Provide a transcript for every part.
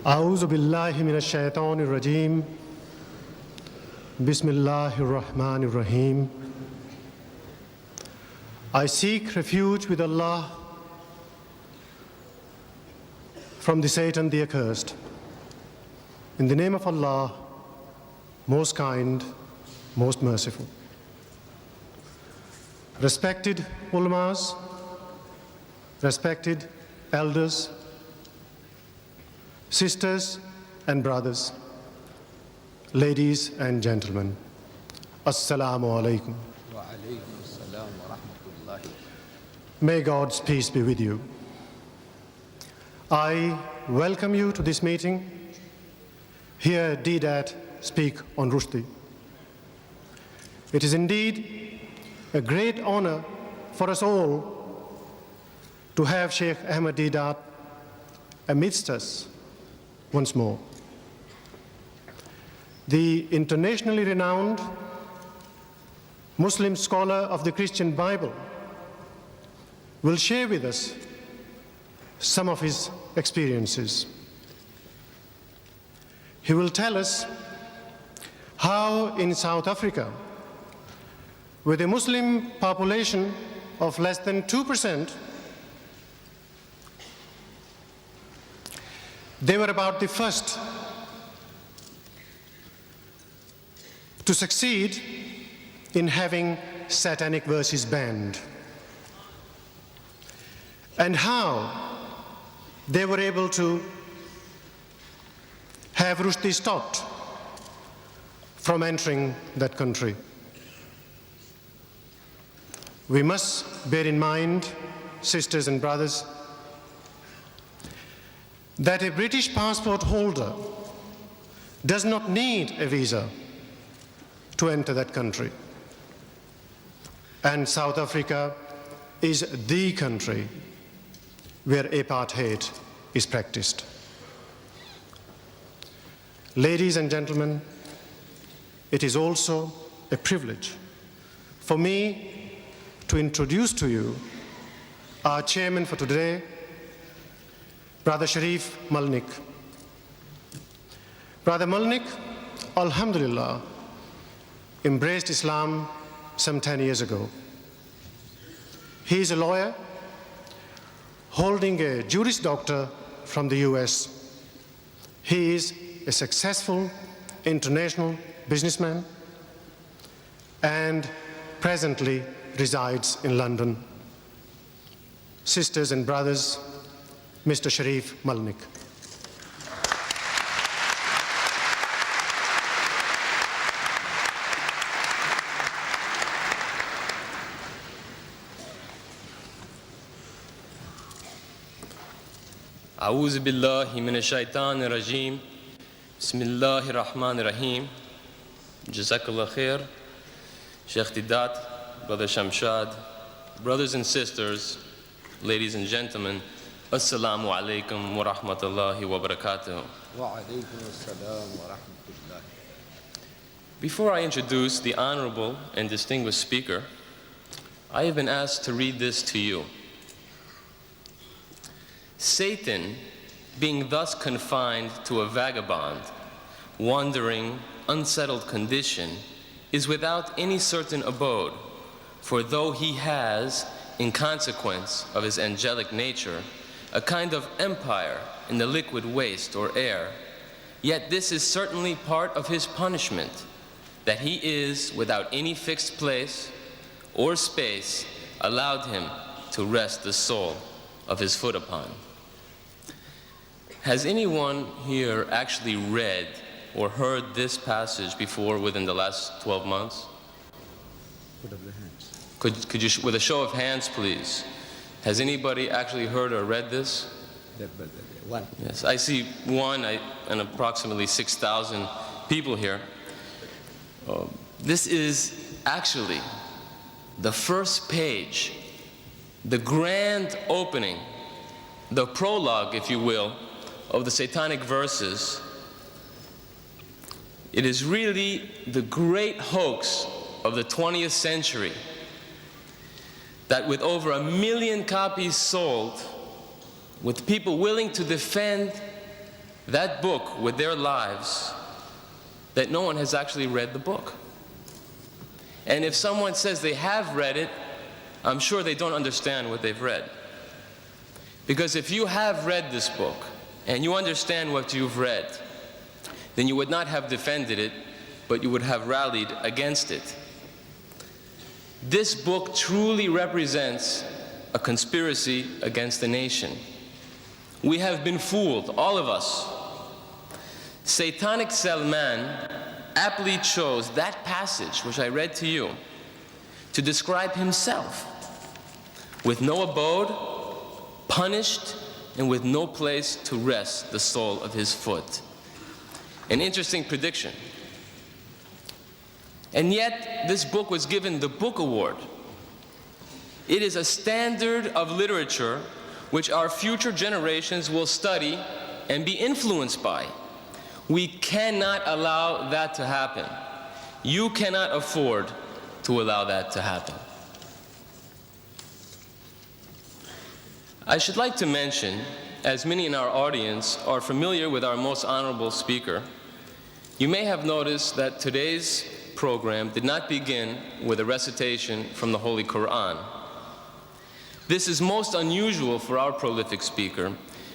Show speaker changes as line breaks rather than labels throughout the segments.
أعوذ بالله من الشيطان الرجيم بسم الله الرحمن الرحيم. I seek refuge with Allah from the Satan the accursed. In the name of Allah, most kind, most merciful. Respected ulamas, respected elders, sisters and brothers, ladies and gentlemen, Assalamu alaikum.
Wa alaikum assalam wa rahmatullahi.
May God's peace be with you. I welcome you to this meeting. Hear Deedat speak on Rushdie. It is indeed a great honor for us all to have Shaikh Ahmed Deedat amidst us once more. The internationally renowned Muslim scholar of the Christian Bible will share with us some of his experiences. He will tell us how in South Africa, with a Muslim population of less than 2%, they were about the first to succeed in having Satanic Verses banned, and how they were able to have Rushdie stopped from entering that country. We must bear in mind, sisters and brothers, that a British passport holder does not need a visa to enter that country. And South Africa is the country where apartheid is practiced. Ladies and gentlemen, it is also a privilege for me to introduce to you our chairman for today, Brother Sharif Malnik. Brother Malnik, alhamdulillah, embraced Islam some 10 years ago. He is a lawyer holding a Juris Doctor from the US. He is a successful international businessman and presently resides in London. Sisters and brothers, Mr. Sharif Malnik.
أعوذ بالله من الشيطان الرجيم بسم الله الرحمن الرحيم. Jazakallah khair. Shaikh Deedat, Brother Shamshad, brothers and sisters, ladies and gentlemen, Assalamu alaikum wa rahmatullahi wa barakatuh.
Wa alaikum assalam wa rahmatullahi.
Before I introduce the honorable and distinguished speaker, I have been asked to read this to you. Satan, being thus confined to a vagabond, wandering, unsettled condition, is without any certain abode, for though he has, in consequence of his angelic nature, a kind of empire in the liquid waste or air, yet this is certainly part of his punishment, that he is, without any fixed place or space, allowed him to rest the sole of his foot upon. Has anyone here actually read or heard this passage before within the last 12 months?
Put up the hands.
Could you, with a show of hands, please, has anybody actually heard or read this?
One.
Yes, I see one and approximately 6,000 people here. This is actually the first page, the grand opening, the prologue, if you will, of the Satanic Verses. It is really the great hoax of the 20th century that with over 1 million copies sold, with people willing to defend that book with their lives that no one has actually read the book. And if someone says they have read it, I'm sure they don't understand what they've read. Because if you have read this book and you understand what you've read, then you would not have defended it, but you would have rallied against it. This book truly represents a conspiracy against the nation. We have been fooled, all of us. Satanic Salman aptly chose that passage, which I read to you, to describe himself with no abode, punished, and with no place to rest the sole of his foot. An interesting prediction. And yet, this book was given the Book Award. It is a standard of literature which our future generations will study and be influenced by. We cannot allow that to happen. You cannot afford to allow that to happen. I should like to mention, as many in our audience are familiar with our most honorable speaker, you may have noticed that today's program did not begin with a recitation from the Holy Qur'an. This is most unusual for our prolific speaker,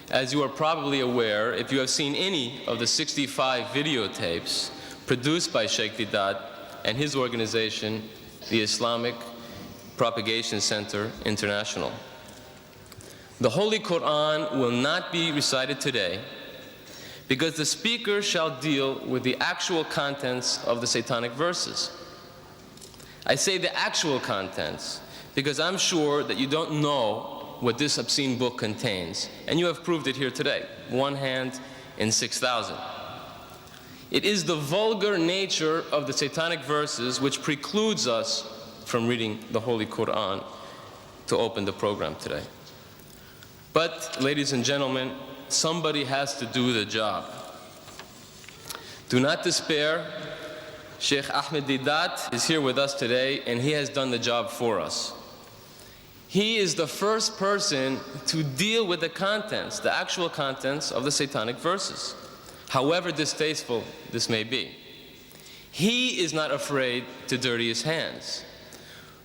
as you are probably aware if you have seen any of the 65 videotapes produced by Shaikh Deedat and his organization, the Islamic Propagation Center International. The Holy Qur'an will not be recited today because the speaker shall deal with the actual contents of the Satanic Verses. I say the actual contents because I'm sure that you don't know what this obscene book contains, and you have proved it here today, one hand in 6,000. It is the vulgar nature of the Satanic Verses which precludes us from reading the Holy Qur'an to open the program today. But, ladies and gentlemen, somebody has to do the job. Do not despair. Shaikh Ahmed Deedat is here with us today, and he has done the job for us. He is the first person to deal with the contents, the actual contents of the Satanic Verses, however distasteful this may be. He is not afraid to dirty his hands.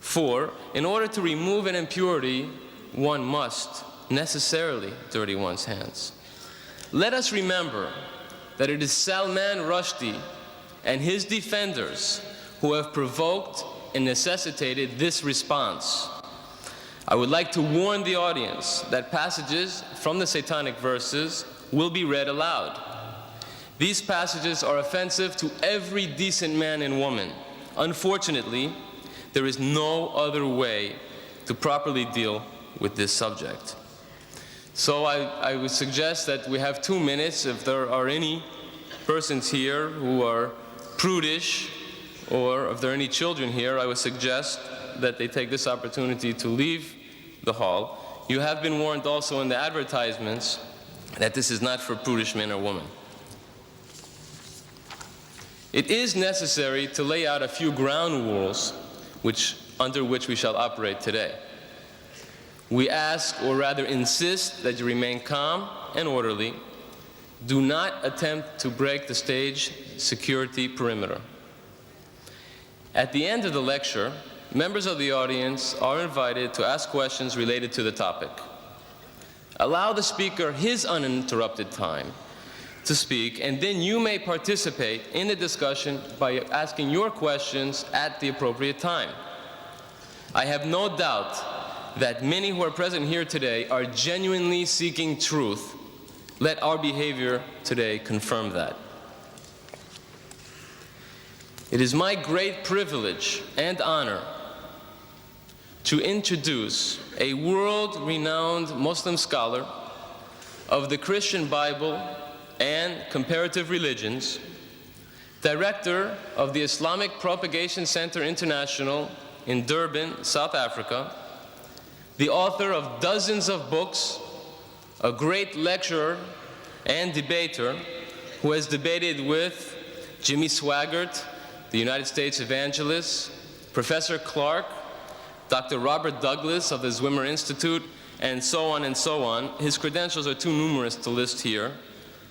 For, in order to remove an impurity, one must necessarily dirty one's hands. Let us remember that it is Salman Rushdie and his defenders who have provoked and necessitated this response. I would like to warn the audience that passages from the Satanic Verses will be read aloud. These passages are offensive to every decent man and woman. Unfortunately, there is no other way to properly deal with this subject. So I would suggest that we have 2 minutes. If there are any persons here who are prudish, or if there are any children here, I would suggest that they take this opportunity to leave the hall. You have been warned also in the advertisements that this is not for prudish men or women. It is necessary to lay out a few ground rules under which we shall operate today. We ask, or rather insist, that you remain calm and orderly. Do not attempt to break the stage security perimeter. At the end of the lecture, members of the audience are invited to ask questions related to the topic. Allow the speaker his uninterrupted time to speak, and then you may participate in the discussion by asking your questions at the appropriate time. I have no doubt that many who are present here today are genuinely seeking truth. Let our behavior today confirm that. It is my great privilege and honor to introduce a world-renowned Muslim scholar of the Christian Bible and comparative religions, director of the Islamic Propagation Center International in Durban, South Africa, the author of dozens of books, a great lecturer and debater who has debated with Jimmy Swaggart, the United States evangelist, Professor Clark, Dr. Robert Douglas of the Zwimmer Institute, and so on and so on. His credentials are too numerous to list here.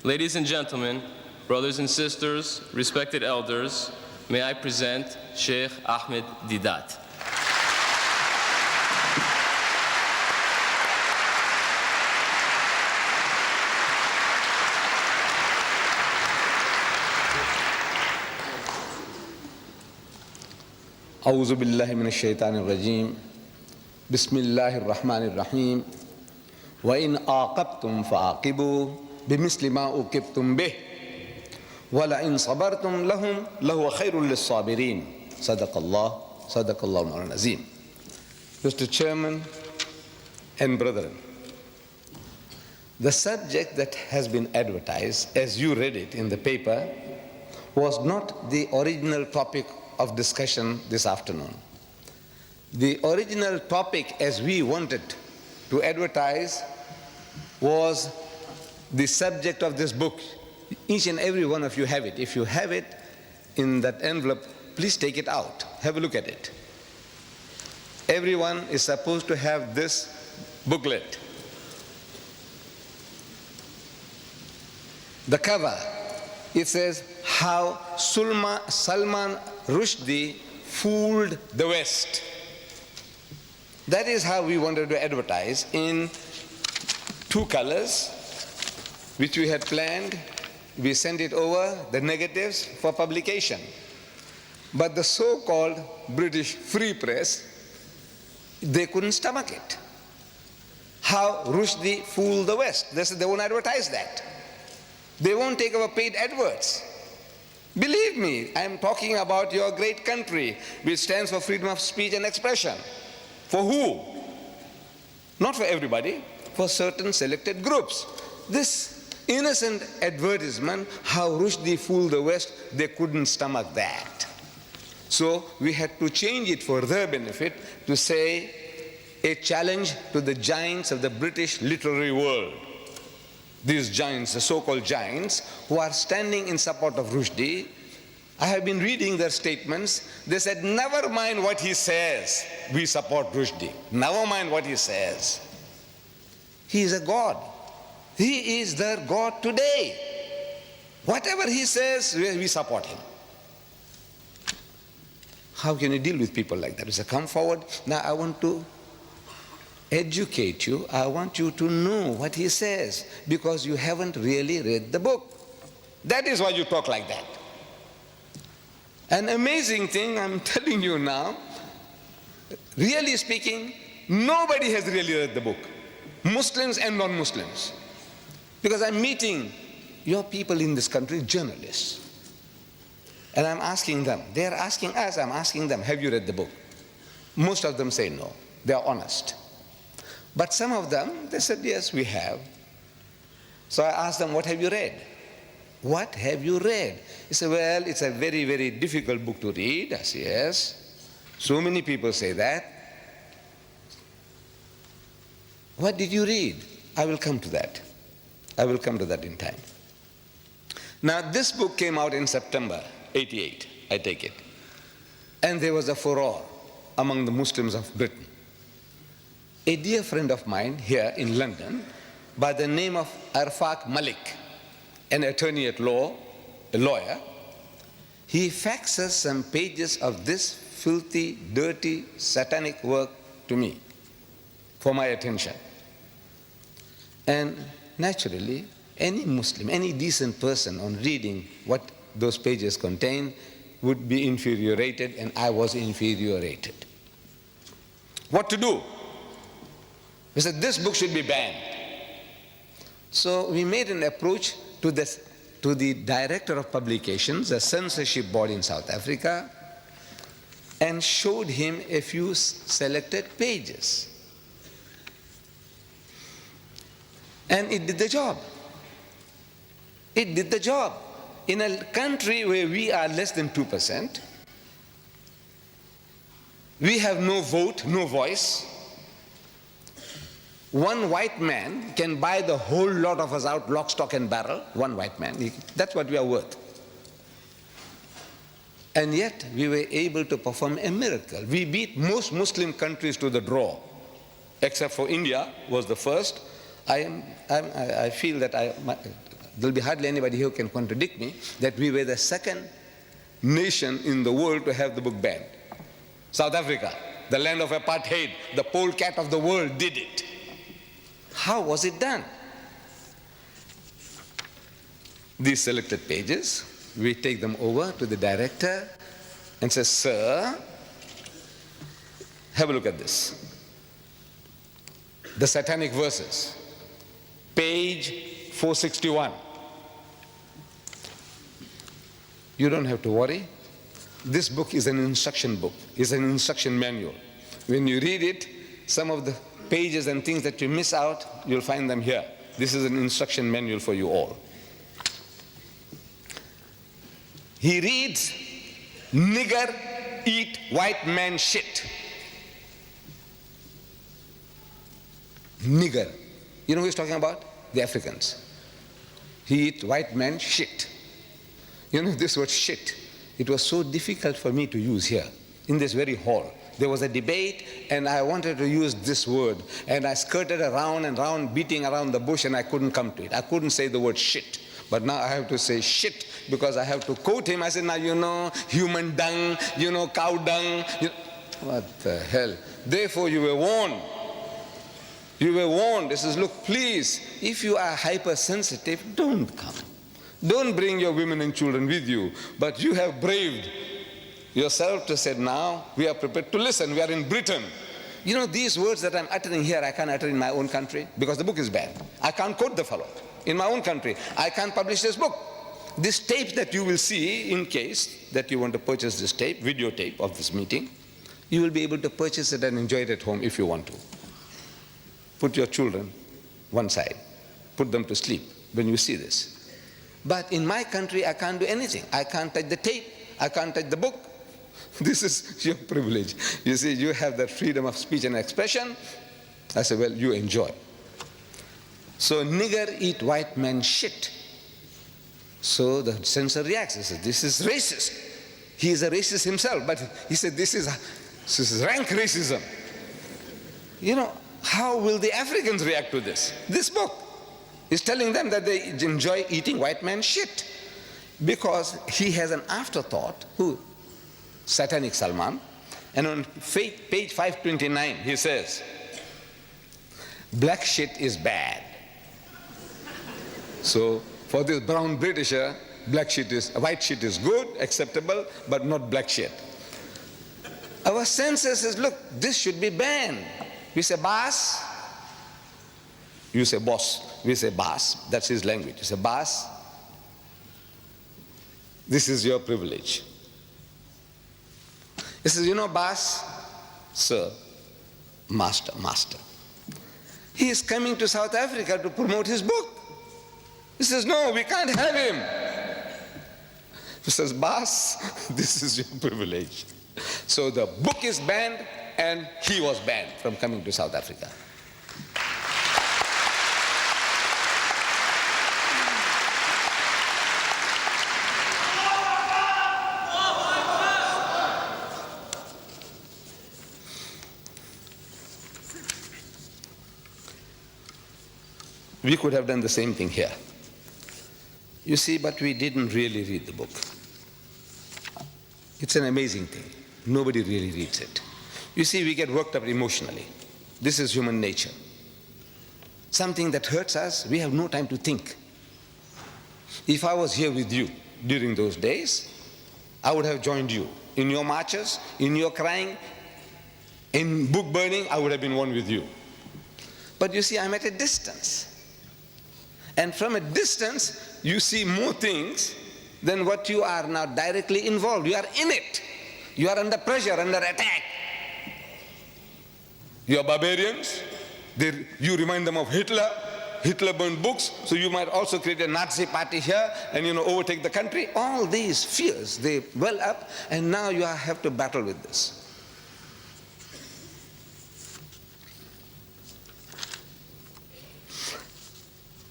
Ladies and gentlemen, brothers and sisters, respected elders, may I present Shaikh Ahmed Deedat.
أعوذ بالله من الشيطان الرجيم بسم الله الرحمن الرحيم وإن عاقبتم فعاقبوا بمثل ما عوقبتم به ولئن صبرتم لهو خير للصابرين صدق الله مولانا العظيم. Mr. Chairman and brethren, the subject that has been advertised, as you read it in the paper, was not the original topic of discussion this afternoon. The original topic, as we wanted to advertise, was the subject of this book. Each and every one of you have it. If you have it in that envelope, please take it out. Have a look at it. Everyone is supposed to have this booklet. The cover, it says, How Salman Rushdie Fooled the West. That is how we wanted to advertise, in two colors, which we had planned. We sent it over, the negatives, for publication. But the so-called British Free Press, they couldn't stomach it. How Rushdie fooled the West. They said they won't advertise that. They won't take our paid adverts. Believe me, I am talking about your great country, which stands for freedom of speech and expression. For who? Not for everybody, for certain selected groups. This innocent advertisement, how Rushdie fooled the West, they couldn't stomach that. So we had to change it for their benefit to say a challenge to the giants of the British literary world. These giants, the so-called giants, who are standing in support of Rushdie, I have been reading their statements. They said, never mind what he says, we support Rushdie. Never mind what he says. He is a god. He is their god today. Whatever he says, we support him. How can you deal with people like that? We say, come forward. Now I want to educate you. I want you to know what he says, because you haven't really read the book. That is why you talk like that. An amazing thing I'm telling you now, really speaking, nobody has really read the book, Muslims and non-Muslims. Because I'm meeting your people in this country, journalists, and I'm asking them, they're asking us, I'm asking them, have you read the book? Most of them say no, they are honest. But some of them, they said, yes, we have. So I asked them, what have you read? What have you read? He said, well, it's a very, very difficult book to read. I said, yes. So many people say that. What did you read? I will come to that. I will come to that in time. Now, this book came out in September 88, I take it. And there was a furore among the Muslims of Britain. A dear friend of mine here in London, by the name of Arfaq Malik, an attorney at law, a lawyer, he faxes some pages of this filthy, dirty, satanic work to me for my attention. And naturally, any Muslim, any decent person on reading what those pages contain would be infuriated, and I was infuriated. What to do? We said, this book should be banned. So we made an approach to the director of publications, a censorship board in South Africa, and showed him a few selected pages. And it did the job. It did the job. In a country where we are less than 2%, we have no vote, no voice. One white man can buy the whole lot of us out, lock, stock, and barrel. One white man. That's what we are worth. And yet, we were able to perform a miracle. We beat most Muslim countries to the draw, except for India was the first. I feel that there'll be hardly anybody who can contradict me, that we were the second nation in the world to have the book banned. South Africa, the land of apartheid, the polecat of the world, did it. How was it done? These selected pages, we take them over to the director and say, sir, have a look at this. The Satanic Verses, page 461. You don't have to worry. This book is an instruction book, it's an instruction manual. When you read it, some of the pages and things that you miss out, you'll find them here. This is an instruction manual for you all. He reads, nigger eat white man shit. Nigger. You know who he's talking about? The Africans. He eat white man shit. You know this word shit, it was so difficult for me to use here, in this very hall. There was a debate and I wanted to use this word and I skirted around and around, beating around the bush, and I couldn't come to it. I couldn't say the word shit. But now I have to say shit because I have to quote him. I said, now you know, human dung, you know, cow dung. What the hell? Therefore you were warned. You were warned. He says, look, please, if you are hypersensitive, don't come. Don't bring your women and children with you. But you have braved yourself to say, now we are prepared to listen. We are in Britain. You know, these words that I'm uttering here, I can't utter in my own country because the book is banned. I can't quote the fellow. In my own country, I can't publish this book. This tape that you will see, in case that you want to purchase this tape, videotape of this meeting, you will be able to purchase it and enjoy it at home if you want to. Put your children one side. Put them to sleep when you see this. But in my country, I can't do anything. I can't touch the tape. I can't touch the book. This is your privilege. You see, you have that freedom of speech and expression. I say, well, you enjoy. So nigger eat white man shit. So the censor reacts. He says, this is racist. He is a racist himself, but he said, this is rank racism. You know, how will the Africans react to this? This book is telling them that they enjoy eating white man shit. Because he has an afterthought, who? Satanic Salman. And on page 529, he says, black shit is bad. So for this brown Britisher, white shit is good, acceptable, but not black shit. Our censor says, look, this should be banned. We say boss, you say boss. We say boss, that's his language. You say boss, this is your privilege. He says, you know, boss, sir, master. He is coming to South Africa to promote his book. He says, no, we can't have him. He says, boss, this is your privilege. So the book is banned and he was banned from coming to South Africa. We could have done the same thing here. You see, but we didn't really read the book. It's an amazing thing. Nobody really reads it. You see, we get worked up emotionally. This is human nature. Something that hurts us, we have no time to think. If I was here with you during those days, I would have joined you. In your marches, in your crying, in book burning, I would have been one with you. But you see, I'm at a distance. And from a distance, you see more things than what you are now directly involved. You are in it. You are under pressure, under attack. You are barbarians. You remind them of Hitler. Hitler burned books, so you might also create a Nazi party here and, overtake the country. All these fears, they well up, and now you have to battle with this.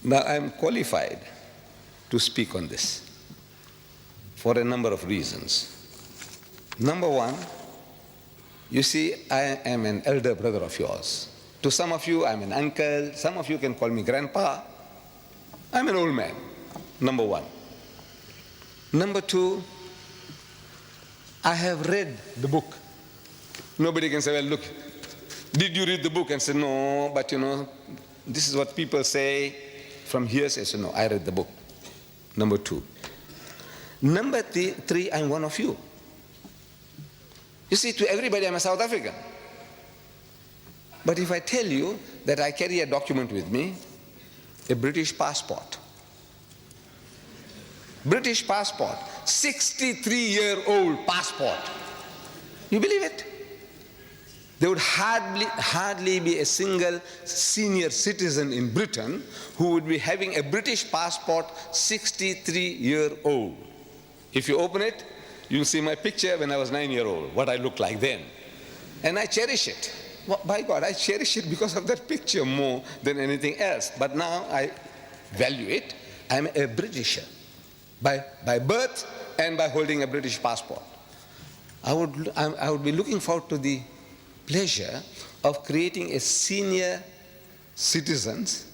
Now I am qualified to speak on this for a number of reasons. Number one, you see, I am an elder brother of yours. To some of you, I'm an uncle. Some of you can call me grandpa. I'm an old man. number one. Number two, I have read the book. Nobody can say, well, look, did you read the book? And say, no, but this is what people say from here. Say, no, I read the book. Number two. Number three, I'm one of you. You see, to everybody, I'm a South African. But if I tell you that I carry a document with me, a British passport, 63-year-old passport, you believe it? There would hardly be a single senior citizen in Britain who would be having a British passport 63-year-old. If you open it, you'll see my picture when I was 9-year-old, what I looked like then. And I cherish it. Well, by God, I cherish it because of that picture more than anything else. But now I value it. I'm a Britisher by birth and by holding a British passport. I would be looking forward to the pleasure of creating a senior citizens,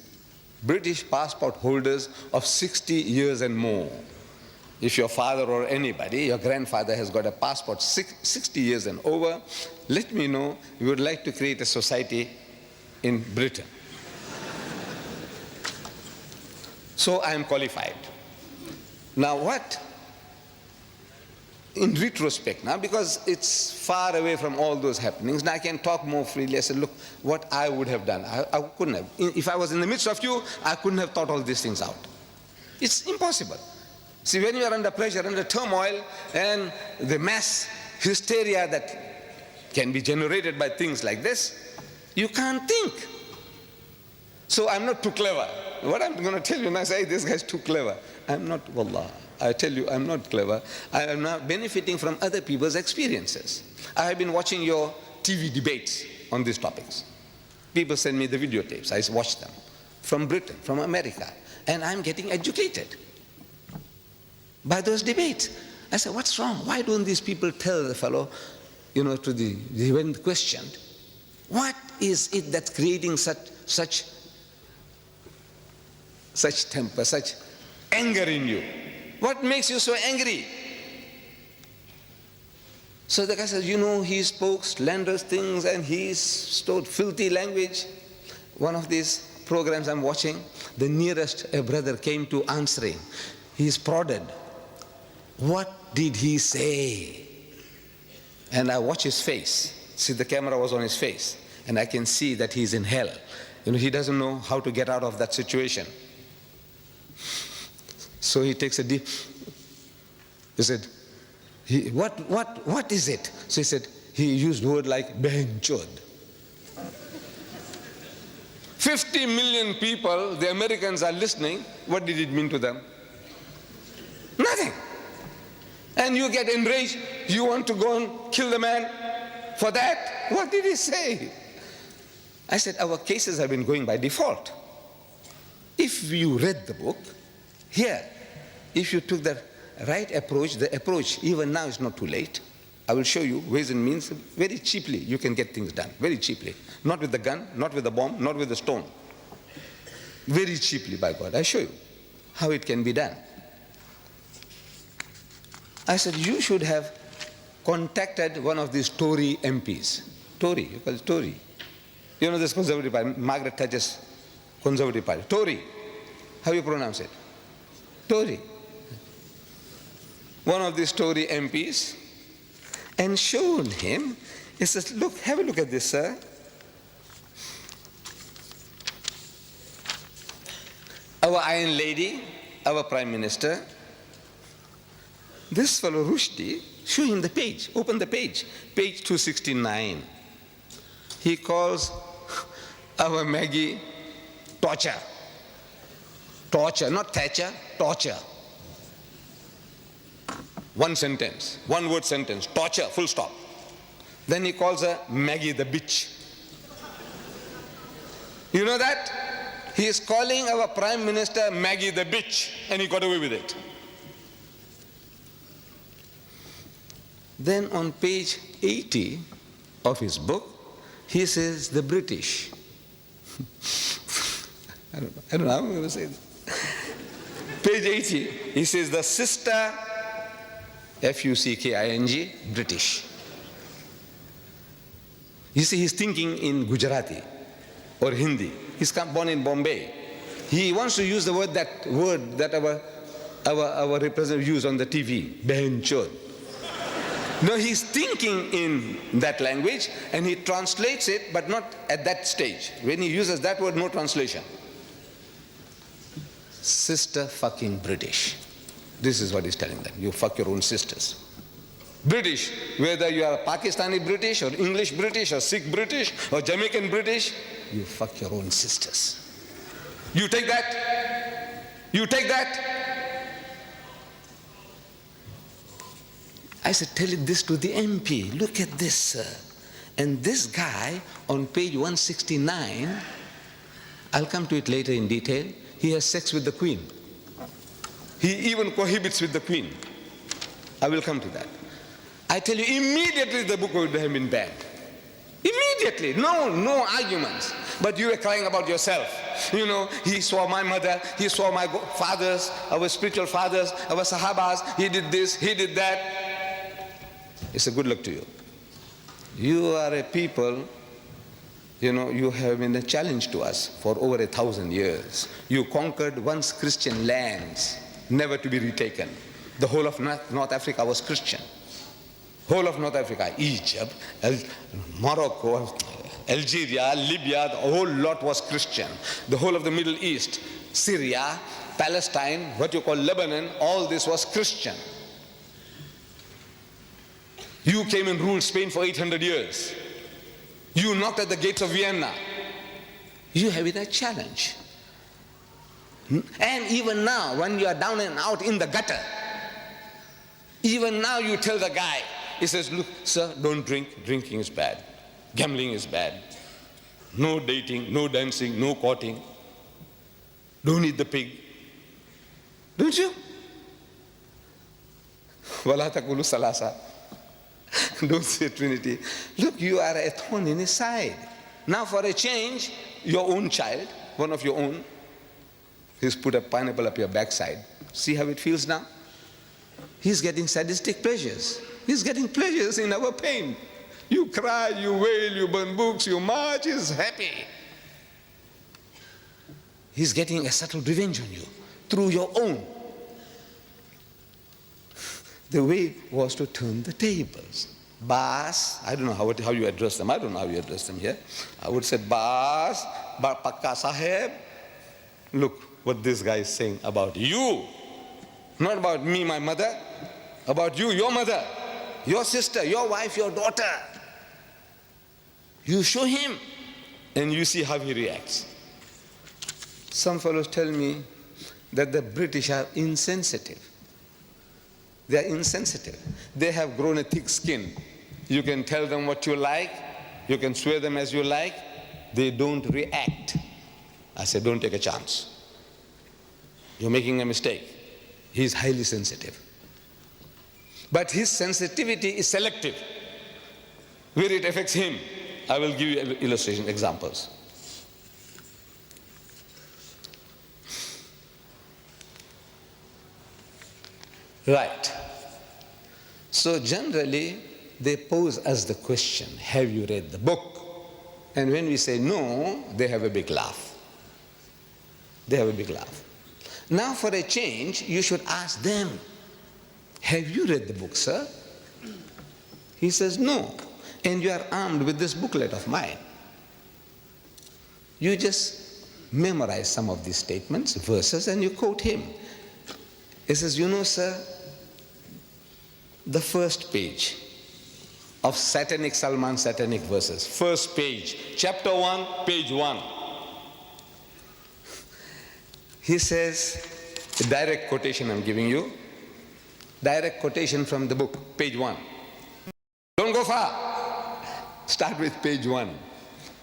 British passport holders of 60 years and more. If your father or anybody, your grandfather has got a passport 60 years and over, let me know. We would like to create a society in Britain. So I am qualified. Now what? In retrospect now, because it's far away from all those happenings, now I can talk more freely. I said, look, what I would have done. I couldn't have. If I was in the midst of you, I couldn't have thought all these things out. It's impossible. See, when you are under pressure, under turmoil, and the mass hysteria that can be generated by things like this, you can't think. So I'm not too clever. What I'm going to tell you now, say, this guy's too clever. I'm not, wallah. I tell you, I'm not clever. I am now benefiting from other people's experiences. I have been watching your TV debates on these topics. People send me the videotapes. I watch them. From Britain, from America. And I'm getting educated by those debates. I said, what's wrong? Why don't these people tell the fellow, when questioned, what is it that's creating such temper, such anger in you? What makes you so angry? So the guy says, he spoke slanderous things and he stored filthy language. One of these programs I'm watching, the nearest a brother came to answering. He's prodded. What did he say? And I watch his face. See, the camera was on his face. And I can see that he's in hell. He doesn't know how to get out of that situation. So he takes a deep, he said, what is it? So he said, he used word like benchod. 50 million people, the Americans are listening. What did it mean to them? Nothing. And you get enraged. You want to go and kill the man for that? What did he say? I said, our cases have been going by default. If you read the book, here, if you took the right approach, the approach, even now is not too late. I will show you ways and means. Very cheaply you can get things done, very cheaply. Not with the gun, not with the bomb, not with the stone. Very cheaply, by God. I show you how it can be done. I said, you should have contacted one of these Tory MPs. Tory, you call it Tory. This Conservative Party, Margaret Thatcher's Conservative Party. Tory. How you pronounce it? Tory. One of these Tory MPs, and showed him, he says, look, have a look at this, sir. Our Iron Lady, our Prime Minister, this fellow Rushdie, show him the page, open the page 269. He calls our Maggie torture. Torture, not Thatcher, torture. One sentence, one word sentence, torture, full stop. Then he calls her Maggie the bitch. You know that? He is calling our Prime Minister Maggie the bitch, and he got away with it. Then on page 80 of his book, he says the British. I don't know how I'm going to say this. Page 80, he says the sister, F-U-C-K-I-N-G, British. You see, he's thinking in Gujarati or Hindi. He's born in Bombay. He wants to use the word that our representative used on the TV, Behin Chod. No, he's thinking in that language and he translates it, but not at that stage. When he uses that word, no translation. Sister fucking British. This is what he's telling them. You fuck your own sisters. British, whether you are Pakistani British or English British or Sikh British or Jamaican British, you fuck your own sisters. You take that? You take that? I said, tell this to the MP. Look at this, sir. And this guy on page 169, I'll come to it later in detail, he has sex with the Queen. He even cohabits with the Queen. I will come to that. I tell you, immediately the book would have been banned. Immediately. No arguments. But you were crying about yourself. You know, he saw my mother, he saw my fathers, our spiritual fathers, our Sahabas, he did this, he did that. It's a good luck to you. You are a people, you know, you have been a challenge to us for over 1,000 years. You conquered once Christian lands, never to be retaken. The whole of North Africa was Christian. Whole of North Africa, Egypt, Morocco, Algeria, Libya, the whole lot was Christian. The whole of the Middle East, Syria, Palestine, what you call Lebanon, all this was Christian. You came and ruled Spain for 800 years. You knocked at the gates of Vienna. You have it a challenge. And even now, when you are down and out in the gutter, even now you tell the guy, he says, look, sir, don't drink. Drinking is bad. Gambling is bad. No dating, no dancing, no courting. Don't eat the pig. Don't you? Wala taqulu salasa. Don't say Trinity. Look, you are a thorn in his side. Now for a change, your own child, one of your own, he's put a pineapple up your backside. See how it feels now? He's getting sadistic pleasures. He's getting pleasures in our pain. You cry, you wail, you burn books, you march, he's happy. He's getting a subtle revenge on you through your own. The way was to turn the tables. Bas, I don't know how you address them. I don't know how you address them here. I would say, Bas, Pakka Saheb, look what this guy is saying about you. Not about me, my mother, about you, your mother, your sister, your wife, your daughter. You show him and you see how he reacts. Some fellows tell me that the British are insensitive. They are insensitive. They have grown a thick skin. You can tell them what you like. You can swear them as you like. They don't react. I said, don't take a chance. You're making a mistake. He's highly sensitive. But his sensitivity is selective. Where it affects him, I will give you illustration, examples. Right. So generally, they pose us the question, have you read the book? And when we say no, they have a big laugh. They have a big laugh. Now for a change, you should ask them, have you read the book, sir? He says, no. And you are armed with this booklet of mine. You just memorize some of these statements, verses, and you quote him. He says, you know, sir, the first page of Salman Satanic Verses, first page, chapter 1, page 1. He says, a direct quotation I'm giving you, direct quotation from the book, page 1. Don't go far. Start with page 1.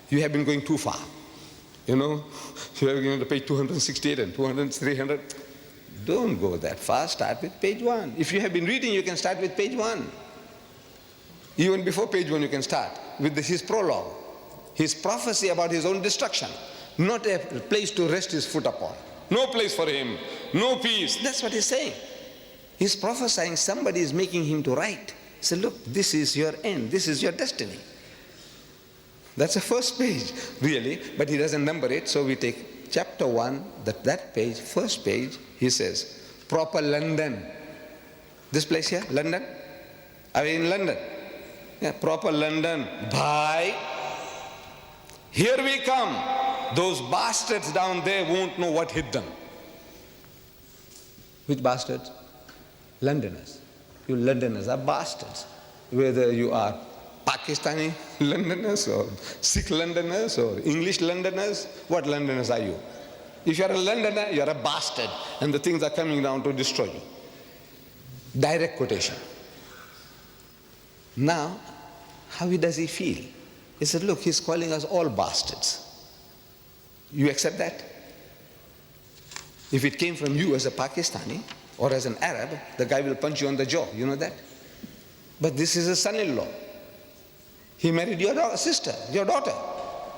You have been going too far. You know, you have been to page 268 and 200, 300. Don't go that far, start with page 1. If you have been reading, you can start with page 1. Even before page 1, you can start with his prologue, his prophecy about his own destruction, not a place to rest his foot upon. No place for him. No peace. That's what he's saying. He's prophesying somebody is making him to write. He said, look, this is your end. This is your destiny. That's the first page, really, but he doesn't number it. So we take chapter 1, that page, first page, he says, proper London. This place here, London? Are we in London? Yeah, proper London. Bye. Here we come. Those bastards down there won't know what hit them. Which bastards? Londoners. You Londoners are bastards. Whether you are Pakistani Londoners or Sikh Londoners or English Londoners, what Londoners are you? If you're a Londoner, you're a bastard, and the things are coming down to destroy you. Direct quotation. Now, how does he feel? He said, look, he's calling us all bastards. You accept that? If it came from you as a Pakistani or as an Arab, the guy will punch you on the jaw. You know that? But this is a son-in-law. He married your sister, your daughter,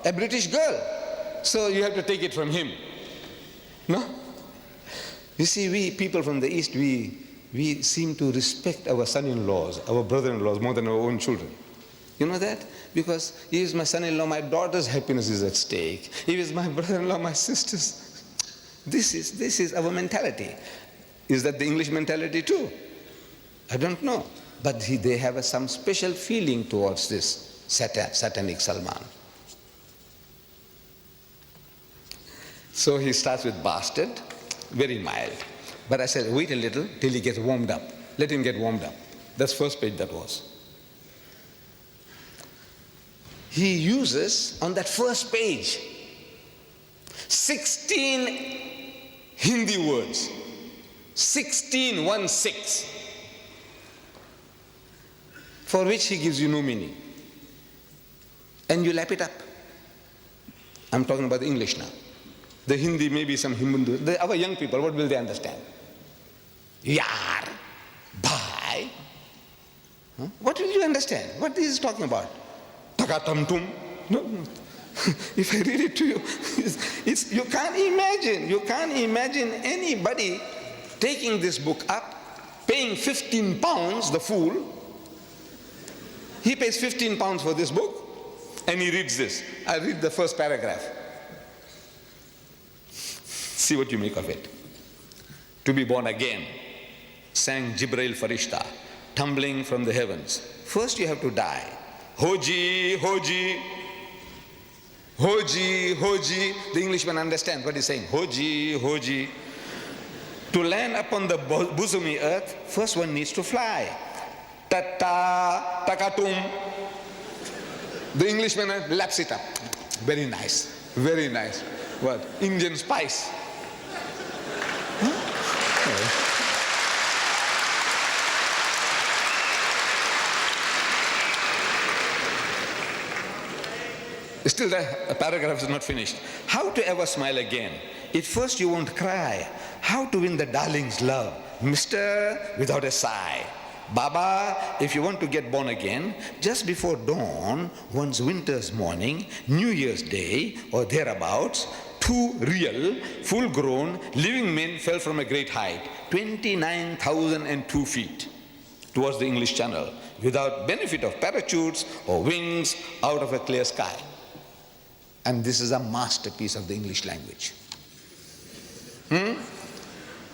a British girl. So you have to take it from him. No? You see, we people from the East, we seem to respect our son-in-laws, our brother-in-laws more than our own children. You know that? Because he is my son-in-law, my daughter's happiness is at stake. He is my brother-in-law, my sister's. This is our mentality. Is that the English mentality too? I don't know. But they have some special feeling towards this satanic Salman. So he starts with bastard, very mild. But I said, wait a little till he gets warmed up. Let him get warmed up. That's first page that was. He uses, on that first page, 16 Hindi words. 16, 1-6. For which he gives you no meaning. And you lap it up. I'm talking about the English now. The Hindi, maybe some Hindu. Our young people, what will they understand? Yar, bhai. Huh? What will you understand? What is he talking about? Takatamtum. No. If I read it to you, you can't imagine anybody taking this book up, paying 15 pounds, the fool. He pays 15 pounds for this book, and he reads this. I read the first paragraph. See what you make of it. To be born again, sang Jibreel Farishta, tumbling from the heavens. First you have to die. Hoji, hoji, hoji, hoji. The Englishman understands what he's saying. Hoji, hoji. To land upon the bosomy earth, first one needs to fly. Tata, takatum. The Englishman laps it up. Very nice, very nice. What? Indian spice. Huh? Still the paragraph is not finished. How to ever smile again? At first you won't cry. How to win the darling's love? Mister, without a sigh. Baba, if you want to get born again, just before dawn, one's winter's morning, New Year's Day, or thereabouts, 2 real, full-grown, living men fell from a great height, 29,002 feet, towards the English Channel, without benefit of parachutes or wings, out of a clear sky. And this is a masterpiece of the English language.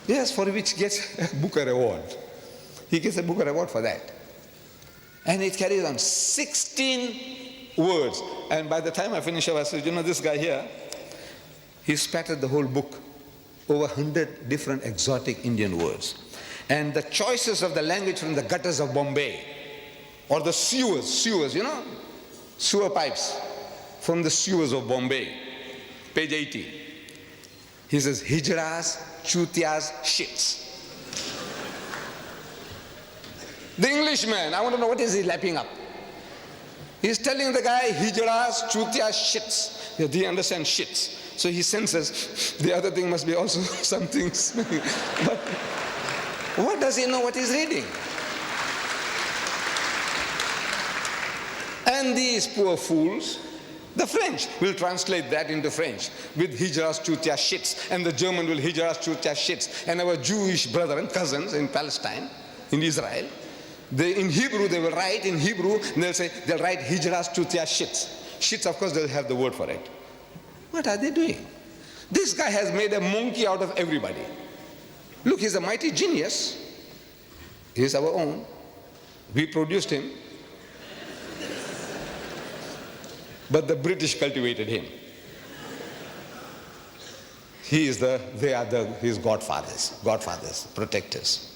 Yes, for which gets a Booker Award. He gets a Booker Award for that. And it carries on 16 words. And by the time I finish up, I said, you know, this guy here, he spattered the whole book, over 100 different exotic Indian words. And the choices of the language from the gutters of Bombay, or the sewers, you know, sewer pipes from the sewers of Bombay. Page 80. He says, hijras, chutias, shits. The Englishman, I want to know what is he lapping up. He's telling the guy, hijras, chutias, shits. Yeah, do you understand shits? So he senses the other thing must be also something smelling. But what does he know what he's reading? And these poor fools, The French will translate that into French with Hijras Chutia Shits, and the German will Hijras Chutia Shits, and our Jewish brother and cousins in Palestine, in Israel, in Hebrew they will write in Hebrew, and they'll write Hijras Chutia Shits. Shits, of course, they'll have the word for it. What are they doing? This guy has made a monkey out of everybody. Look, he's a mighty genius. He's our own. We produced him. But the British cultivated him. They are his godfathers, protectors.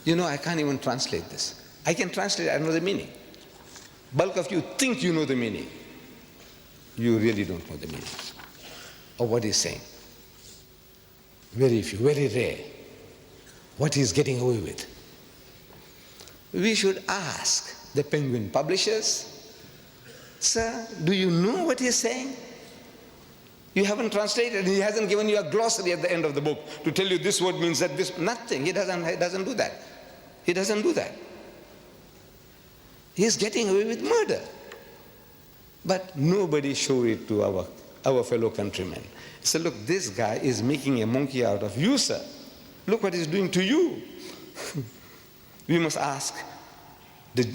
You know, I can't even translate this. I can translate, I know the meaning. Bulk of you think you know the meaning. You really don't know the meaning of what he's saying. Very few, very rare. What he's getting away with. We should ask the Penguin publishers, sir, do you know what he's saying? You haven't translated, he hasn't given you a glossary at the end of the book to tell you this word means that, this, nothing. He doesn't do that. He doesn't do that. He's getting away with murder. But nobody showed it to our fellow countrymen. So look, this guy is making a monkey out of you, sir. Look what he's doing to you. We must ask the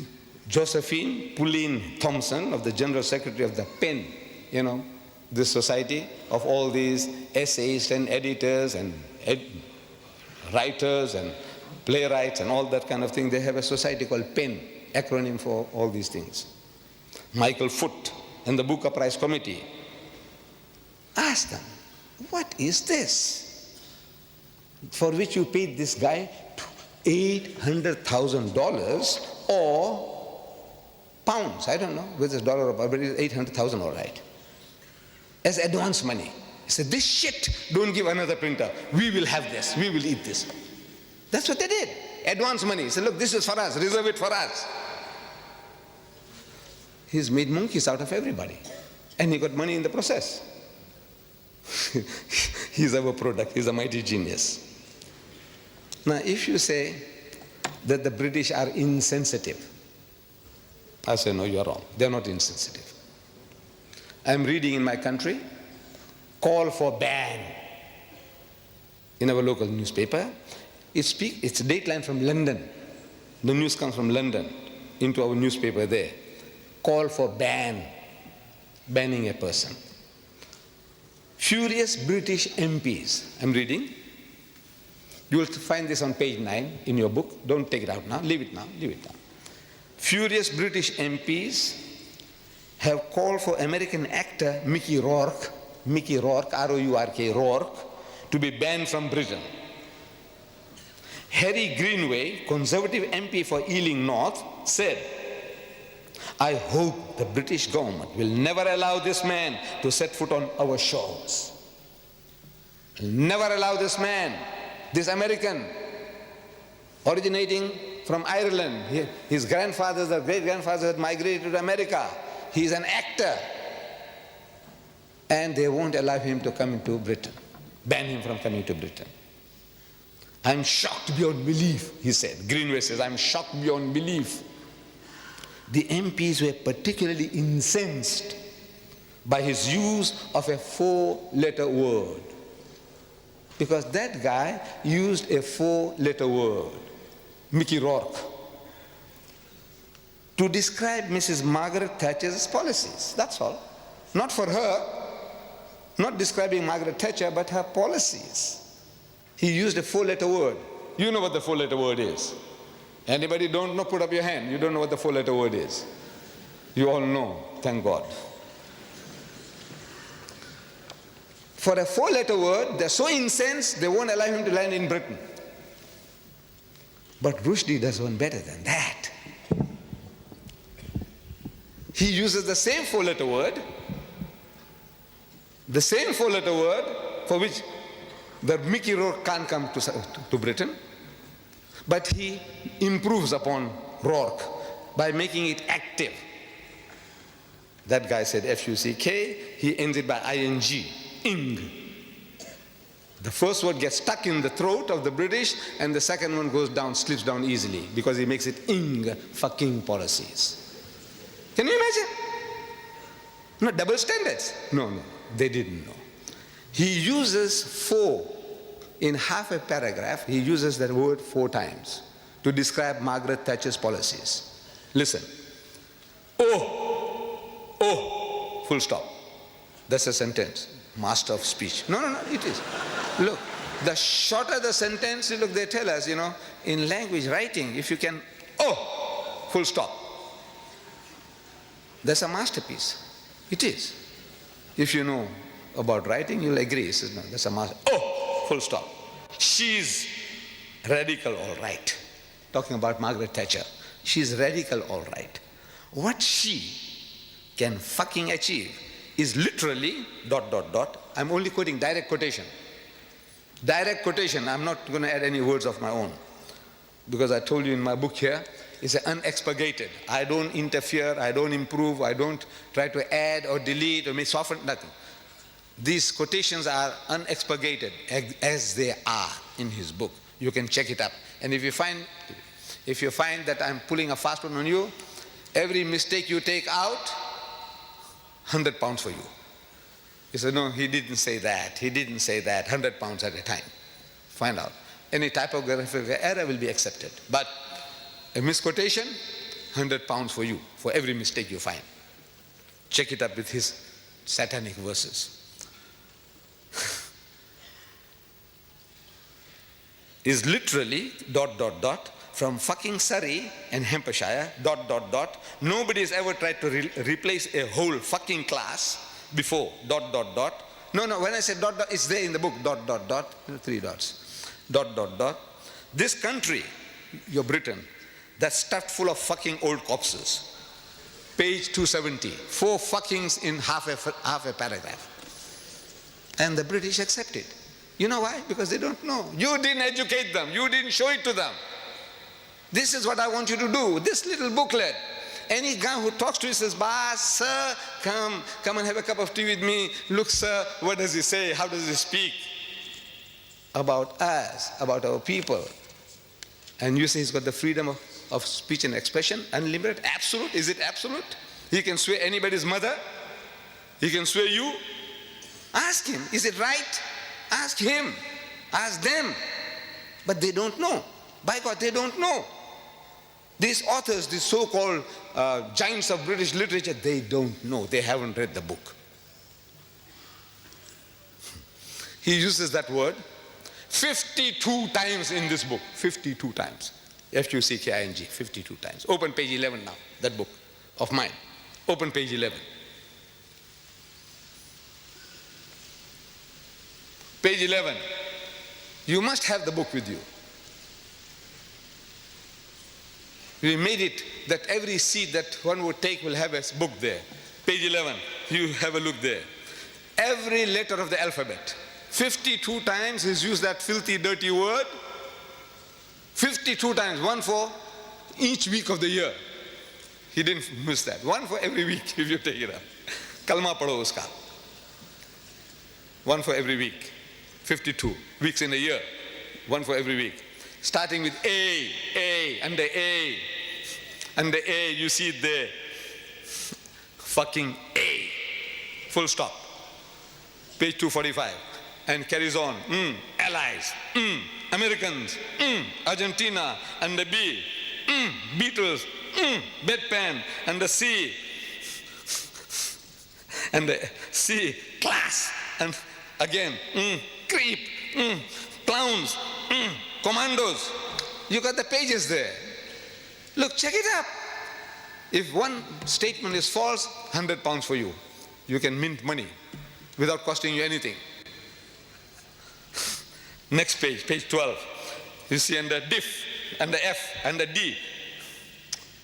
Josephine Pauline Thompson of the General Secretary of the PEN, you know, this society of all these essayists and editors and writers and playwrights and all that kind of thing. They have a society called PEN, acronym for all these things. Michael Foote and the Booker Prize Committee. Ask them, what is this for which you paid this guy $800,000 or pounds? I don't know whether it's dollar or pound, but it's 800,000 all right. As advance money. He said, this shit, don't give another printer. We will have this. We will eat this. That's what they did. Advance money. He said, look, this is for us. Reserve it for us. He's made monkeys out of everybody. And he got money in the process. He's our product. He's a mighty genius. Now, if you say that the British are insensitive, I say, no, you're wrong. They're not insensitive. I'm reading in my country, call for ban in our local newspaper. It's a dateline from London. The news comes from London into our newspaper there. Call for banning a person. Furious British MPs. I'm reading. You will find this on page 9 in your book. Don't take it out now. Leave it now. Leave it now. Furious British MPs have called for American actor Mickey Rourke, R-O-U-R-K, Rourke, to be banned from Britain. Harry Greenway, Conservative MP for Ealing North, said, I hope the British government will never allow this man to set foot on our shores. Never allow this man, this American, originating from Ireland. His grandfathers or great-grandfathers had migrated to America. He's an actor. And they won't allow him to come into Britain, ban him from coming to Britain. I'm shocked beyond belief, he said. Greenway says, I'm shocked beyond belief. The MPs were particularly incensed by his use of a 4-letter word. Because that guy used a 4-letter word, Mickey Rourke, to describe Mrs. Margaret Thatcher's policies. That's all. Not for her, not describing Margaret Thatcher, but her policies. He used a 4-letter word. You know what the 4-letter word is. Anybody don't know, put up your hand. You don't know what the 4-letter word is. You all know, thank God. For a 4-letter word, they're so incensed, they won't allow him to land in Britain. But Rushdie does one better than that. He uses the same 4-letter word, for which the Mickey Rourke can't come to Britain, but he improves upon Rourke by making it active. That guy said F-U-C-K, he ends it by I-N-G, ing. The first word gets stuck in the throat of the British, and the second one goes down, slips down easily, because he makes it ing, fucking policies. Can you imagine? No, double standards. No, they didn't know. He uses 4 in half a paragraph. He uses that word 4 times to describe Margaret Thatcher's policies. Listen. Oh, full stop. That's a sentence. Master of speech. No, it is. Look, the shorter the sentence, look, they tell us, in language writing, if you can, full stop. That's a masterpiece. It is. If you know about writing, you'll agree. No, that's a master. Full stop. She's radical, all right. Talking about Margaret Thatcher. She's radical, all right. What she can fucking achieve is literally ... I'm only quoting direct quotation. Direct quotation. I'm not going to add any words of my own. Because I told you in my book here, it's unexpurgated. I don't interfere, I don't improve, I don't try to add or delete or soften, nothing. These quotations are unexpurgated as they are in his book. You can check it up. And if you find that I'm pulling a fast one on you, every mistake you take out, £100 for you. He said, no, he didn't say that. He didn't say that. £100 at a time. Find out. Any typographical error will be accepted. But a misquotation, £100 for you, for every mistake you find. Check it up with his Satanic Verses. Is literally ... from fucking Surrey and Hampshire ... Nobody has ever tried to replace a whole fucking class before ... No, when I say ... it's there in the book ... 3 dots. ... This country, your Britain, that's stuffed full of fucking old corpses. Page 270. 4 fuckings in half a paragraph. And the British accept it. You know why? Because they don't know. You didn't educate them. You didn't show it to them. This is what I want you to do. This little booklet. Any guy who talks to you says, "Boss, sir, come and have a cup of tea with me. Look, sir, what does he say? How does he speak?" About us, about our people. And you say he's got the freedom of speech and expression, unlimited, absolute. Is it absolute? He can swear anybody's mother. He can swear you. Ask him, is it right? Ask him. Ask them. But they don't know. By God, they don't know. These authors, these so-called giants of British literature, they don't know. They haven't read the book. He uses that word 52 times in this book. 52 times. F-U-C-K-I-N-G. 52 times. Open page 11 now, that book of mine. Open page 11. Page 11. You must have the book with you. We made it that every seat that one would take will have a book there. Page 11. You have a look there. Every letter of the alphabet. 52 times he's used that filthy, dirty word. 52 times. One for each week of the year. He didn't miss that. One for every week if you take it up. Kalma padho uska. One for every week. 52 weeks in a year. One for every week. Starting with A, and the A. And the A, you see it there. Fucking A. Full stop. Page 245. And carries on. Allies. Americans. Argentina. And the B. Beatles. Bedpan. And the C. And the C. Class. And again. Creep. Clowns. Commandos. You got the pages there. Look, check it up. If one statement is false, £100 for you. You can mint money without costing you anything. Next page, page 12. You see under diff, and the F, and the D.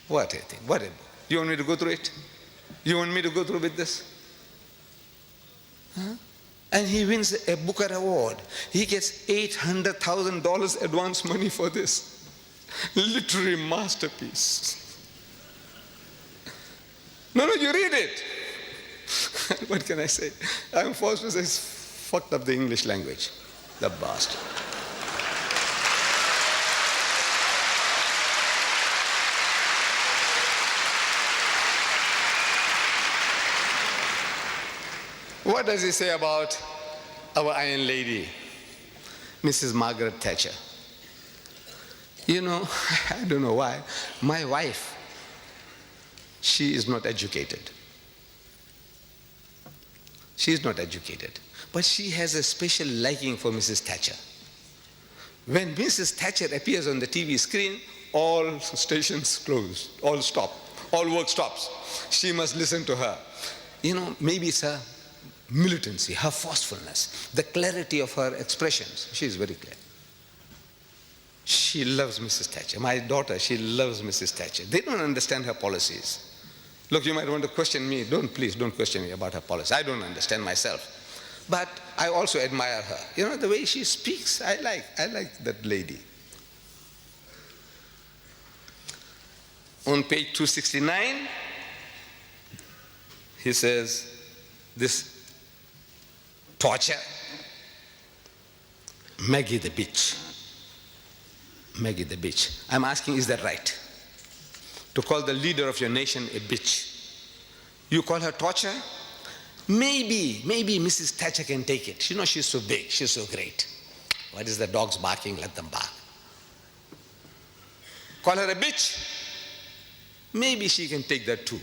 What a thing, what a book. You want me to go through it? You want me to go through with this? Huh? And he wins a Booker Award. He gets $800,000 advance money for this. Literary masterpiece. No, you read it. What can I say? I'm forced to say it's fucked up the English language. The bastard. What does he say about our Iron Lady, Mrs. Margaret Thatcher? You know, I don't know why. My wife, she is not educated. She is not educated. But she has a special liking for Mrs. Thatcher. When Mrs. Thatcher appears on the TV screen, all stations close, all stop, all work stops. She must listen to her. You know, maybe it's her militancy, her forcefulness, the clarity of her expressions. She is very clear. She loves Mrs. Thatcher. My daughter, she loves Mrs. Thatcher. They don't understand her policies. Look, you might want to question me. Please don't question me about her policy. I don't understand myself. But I also admire her. You know, the way she speaks, I like that lady. On page 269, he says, this torture, Maggie the bitch. Maggie the bitch. I'm asking, is that right? To call the leader of your nation a bitch. You call her torture? Maybe Mrs. Thatcher can take it. You know, she's so big, she's so great. What is the dogs barking? Let them bark. Call her a bitch? Maybe she can take that too.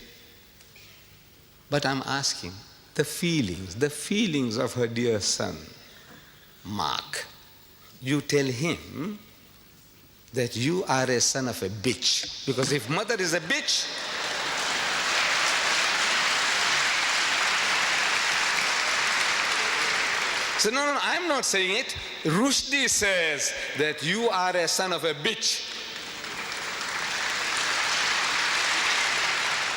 But I'm asking, the feelings of her dear son, Mark. You tell him that you are a son of a bitch. Because if mother is a bitch, so no, I'm not saying it. Rushdie says that you are a son of a bitch.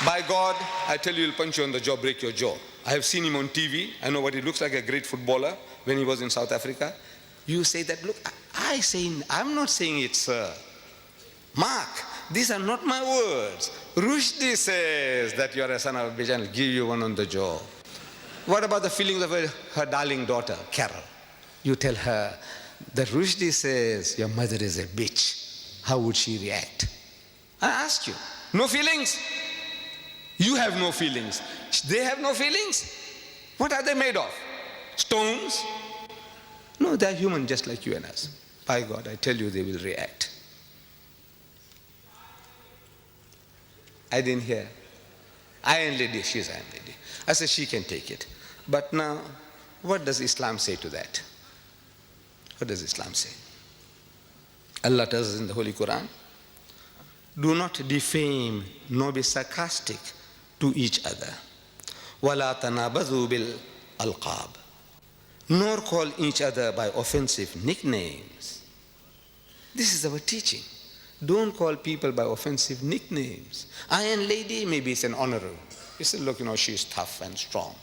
By God, I tell you, he'll punch you on the jaw, break your jaw. I have seen him on TV. I know what he looks like, a great footballer when he was in South Africa. You say that, look, I'm not saying it, sir. Mark, these are not my words. Rushdie says that you are a son of a bitch and I'll give you one on the jaw. What about the feelings of her darling daughter, Carol? You tell her that Rushdie says your mother is a bitch. How would she react? I ask you. No feelings? You have no feelings. They have no feelings? What are they made of? Stones? No, they're human just like you and us. By God, I tell you, they will react. I didn't hear. Iron Lady, she's Iron Lady. I said she can take it. But now, what does Islam say to that? What does Islam say? Allah tells us in the Holy Qur'an, do not defame nor be sarcastic to each other. وَلَا تَنَابَذُوا بِالْأَلْقَابِ. Nor call each other by offensive nicknames. This is our teaching. Don't call people by offensive nicknames. Iron Lady, maybe it's an honorable. You say, look, she's tough and strong.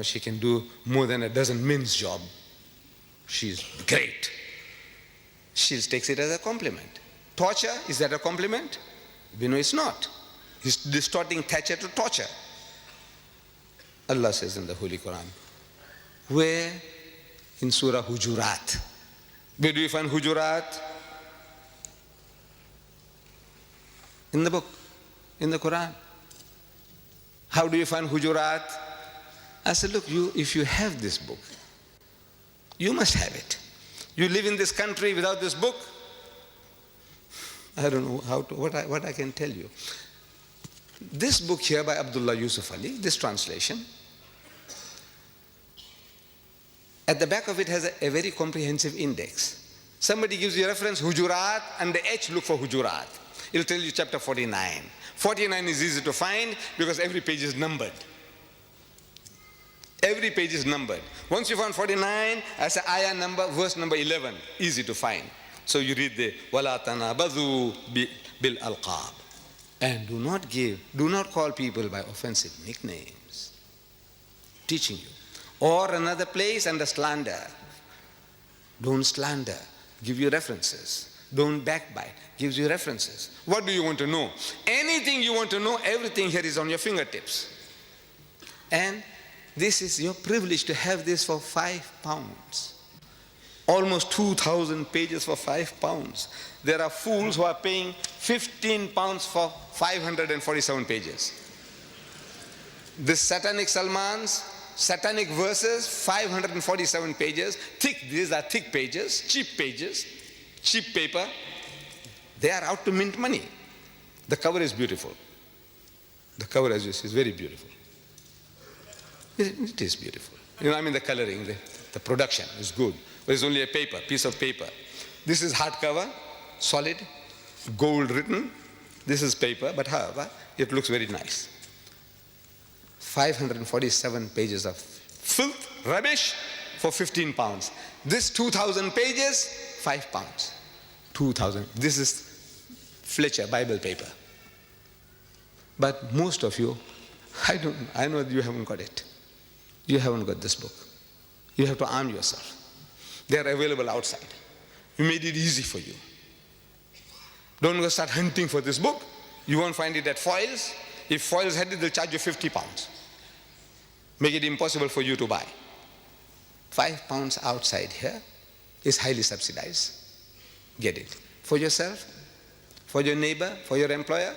She can do more than a dozen men's job. She's great. She takes it as a compliment. Torture, is that a compliment? We know it's not. He's distorting Thatcher to torture. Allah says in the Holy Quran, where? In Surah Hujurat. Where do you find Hujurat? In the book, in the Quran. How do you find Hujurat? I said, look, if you have this book, you must have it. You live in this country without this book? I don't know what I can tell you. This book here by Abdullah Yusuf Ali, this translation, at the back of it has a very comprehensive index. Somebody gives you a reference, Hujurat, and the H, look for Hujurat. It'll tell you chapter 49. 49 is easy to find because every page is numbered. Every page is numbered. Once you find 49, as an ayah number, verse number 11, easy to find. So you read the وَلَا تَنَابَذُوا بِالْأَلْقَابِ. And do not call people by offensive nicknames. Teaching you. Or another place under slander. Don't slander. Give you references. Don't backbite. Gives you references. What do you want to know? Anything you want to know, everything here is on your fingertips. And this is your privilege to have this for £5. Almost 2,000 pages for £5. There are fools who are paying £15 for 547 pages. This Satanic Salman's Satanic Verses, 547 pages. Thick, these are thick pages, cheap paper. They are out to mint money. The cover is beautiful. The cover, as you see, is very beautiful. It is beautiful. The coloring, the production is good. But it's only a piece of paper. This is hardcover, solid, gold written. This is paper, but however, it looks very nice. 547 pages of filth, rubbish for 15 pounds. This 2,000 pages, 5 pounds. 2,000. This is Fletcher Bible paper. But most of you, I know you haven't got it. You haven't got this book. You have to arm yourself. They are available outside. We made it easy for you. Don't go start hunting for this book. You won't find it at Foyles. If Foyles had it, they'll charge you 50 pounds. Make it impossible for you to buy. 5 pounds outside here is highly subsidized. Get it. For yourself, for your neighbor, for your employer,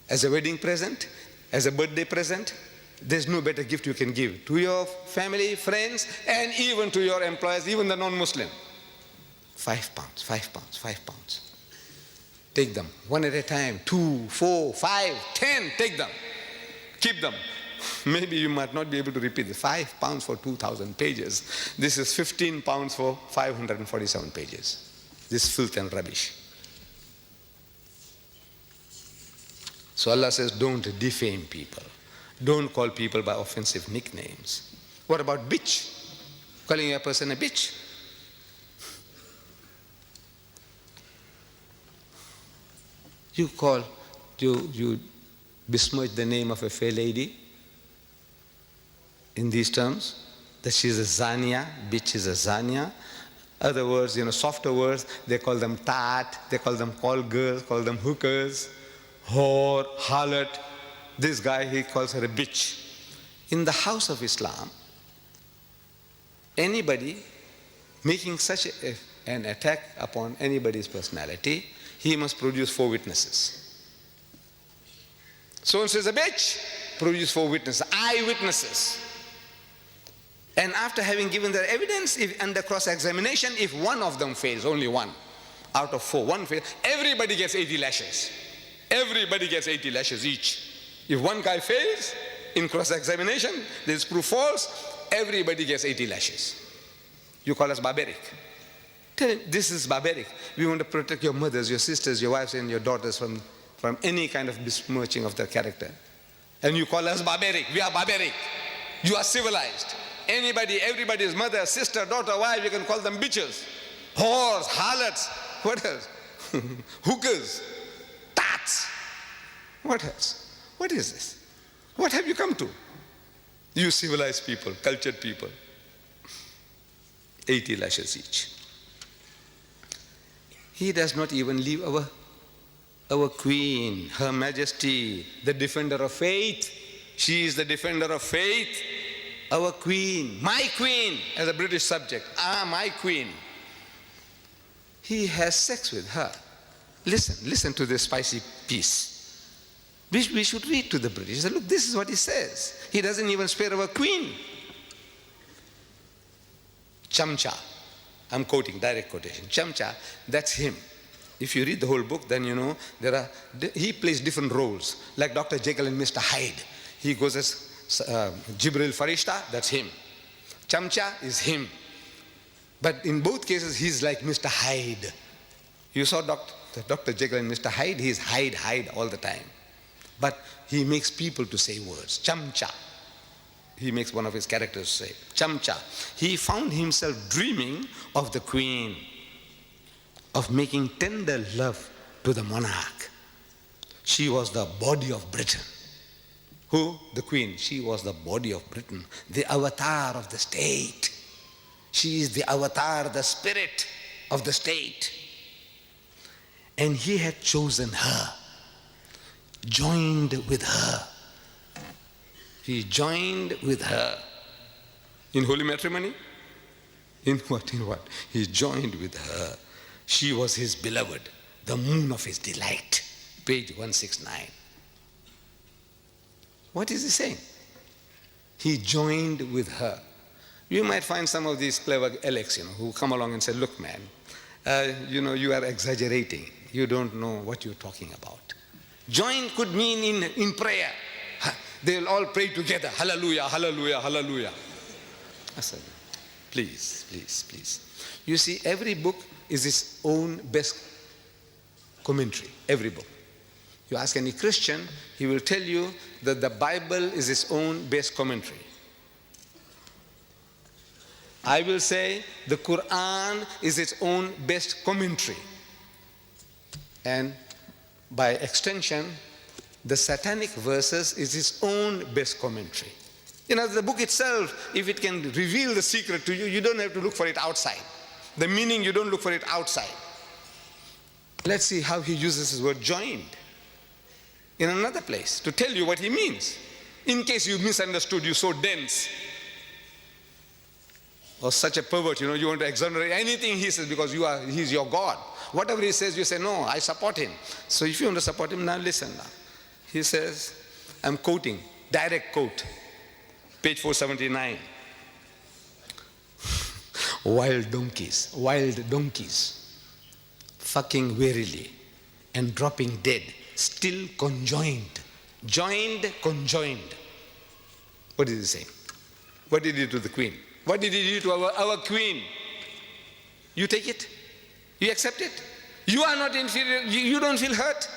as a wedding present, as a birthday present. There's no better gift you can give to your family, friends, and even to your employers, even the non-Muslim. 5 pounds, 5 pounds, 5 pounds. Take them one at a time, 2, 4, 5, 10, take them. Keep them. Maybe you might not be able to repeat it. 5 pounds for 2,000 pages. This is 15 pounds for 547 pages. This filth and rubbish. So Allah says, don't defame people. Don't call people by offensive nicknames. What about bitch? Calling a person a bitch? You besmirch the name of a fair lady in these terms, that she's a zania, bitch is a zania. Other words, softer words, they call them tat, they call them call girls, call them hookers, whore, harlot. This guy, he calls her a bitch. In the house of Islam, anybody making such an attack upon anybody's personality, he must produce 4 witnesses. So-and-so is a bitch, produce 4 witnesses, eyewitnesses. And after having given their evidence, if under cross-examination, if one of them fails, only one out of 4, one fails, everybody gets 80 lashes. Everybody gets 80 lashes each. If one guy fails in cross-examination, this is proof false, everybody gets 80 lashes. You call us barbaric. Tell him, this is barbaric. We want to protect your mothers, your sisters, your wives, and your daughters from any kind of besmirching of their character. And you call us barbaric. We are barbaric. You are civilized. Everybody's mother, sister, daughter, wife, you can call them bitches, whores, harlots. What else? Hookers, tats. What else? What is this? What have you come to? You civilized people, cultured people. 80 lashes each. He does not even leave our queen, Her Majesty, the defender of faith. She is the defender of faith. Our queen, my queen, as a British subject. My queen. He has sex with her. Listen to this spicy piece. We should read to the British. Look, this is what he says. He doesn't even spare our queen. Chamcha. I'm quoting, direct quotation. Chamcha, that's him. If you read the whole book, then you know he plays different roles. Like Dr. Jekyll and Mr. Hyde. He goes as Jibril Farishta, that's him. Chamcha is him. But in both cases, he's like Mr. Hyde. You saw Dr. Jekyll and Mr. Hyde, he's Hyde all the time. But he makes people to say words. Chamcha. He makes one of his characters say, Chamcha. He found himself dreaming of the queen, of making tender love to the monarch. She was the body of Britain. Who? The queen. She was the body of Britain, the avatar of the state. She is the avatar, the spirit of the state. And he had chosen her, joined with her. He joined with her. In holy matrimony? In what? He joined with her. She was his beloved, the moon of his delight. Page 169. What is he saying? He joined with her. You might find some of these clever Alex, who come along and say, look, man, you are exaggerating. You don't know what you're talking about. Join could mean in prayer. They'll all pray together. Hallelujah, hallelujah, hallelujah. I said, please, please, please. You see, every book is its own best commentary. Every book. You ask any Christian, he will tell you that the Bible is its own best commentary. I will say the Qur'an is its own best commentary. And by extension, the Satanic Verses is its own best commentary. The book itself, if it can reveal the secret to you, you don't have to look for it outside. The meaning, you don't look for it outside. Let's see how he uses his word joined in another place to tell you what he means. In case you misunderstood, you're so dense or such a pervert, you want to exonerate anything he says because he's your God. Whatever he says, you say, no, I support him. So if you want to support him, now listen now. He says, I'm quoting, direct quote, page 479. Wild donkeys, fucking wearily and dropping dead, still conjoined. Joined, conjoined. What is he saying? What did he do to the queen? What did he do to our queen? You take it? You accept it? You are not inferior. You don't feel hurt?